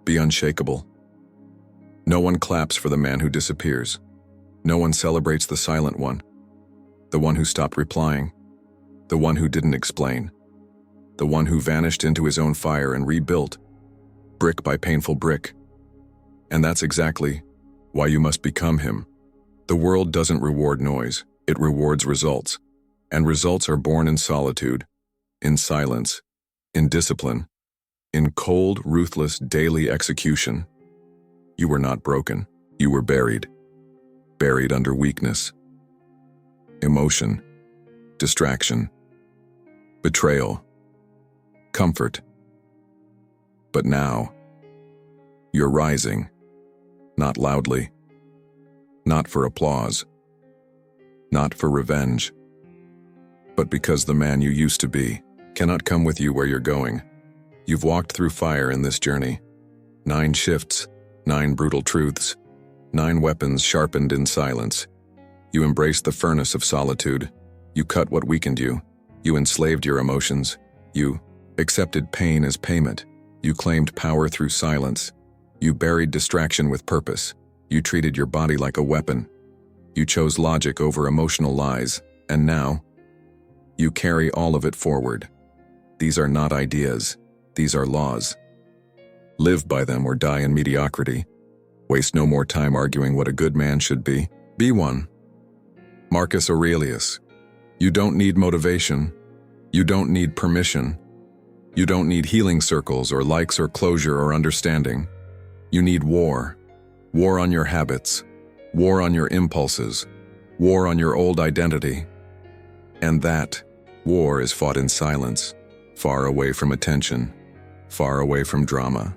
A: Be unshakable. No one claps for the man who disappears. No one celebrates the silent one, the one who stopped replying, the one who didn't explain, the one who vanished into his own fire and rebuilt, brick by painful brick. And that's exactly why you must become him. The world doesn't reward noise, it rewards results. And results are born in solitude, in silence, in discipline, in cold, ruthless, daily execution. You were not broken, you were buried. Buried under weakness, emotion, distraction, betrayal, comfort. But now, you're rising, not loudly, not for applause, not for revenge, but because the man you used to be cannot come with you where you're going. You've walked through fire in this journey. 9 shifts, 9 brutal truths, 9 weapons sharpened in silence. You embraced the furnace of solitude. You cut what weakened you. You enslaved your emotions. You accepted pain as payment. You claimed power through silence. You buried distraction with purpose. You treated your body like a weapon. You chose logic over emotional lies. And now, you carry all of it forward. These are not ideas. These are laws. Live by them or die in mediocrity. Waste no more time arguing what a good man should be. Be one. Marcus Aurelius. You don't need motivation. You don't need permission. You don't need healing circles or likes or closure or understanding. You need war. War on your habits. War on your impulses. War on your old identity. And that war is fought in silence, far away from attention, far away from drama,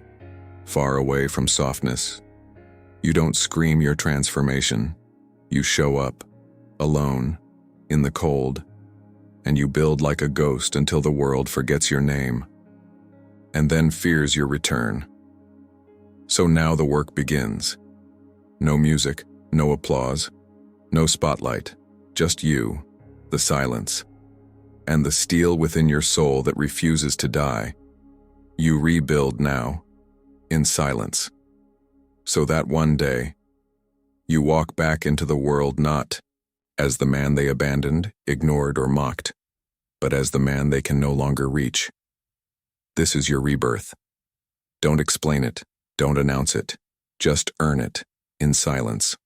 A: far away from softness. You don't scream your transformation. You show up, alone, in the cold, and you build like a ghost until the world forgets your name, and then fears your return. So now the work begins. No music, no applause, no spotlight, just you, the silence, and the steel within your soul that refuses to die. You rebuild now, in silence, so that one day, you walk back into the world not as the man they abandoned, ignored, or mocked, but as the man they can no longer reach. This is your rebirth. Don't explain it, don't announce it, just earn it, in silence.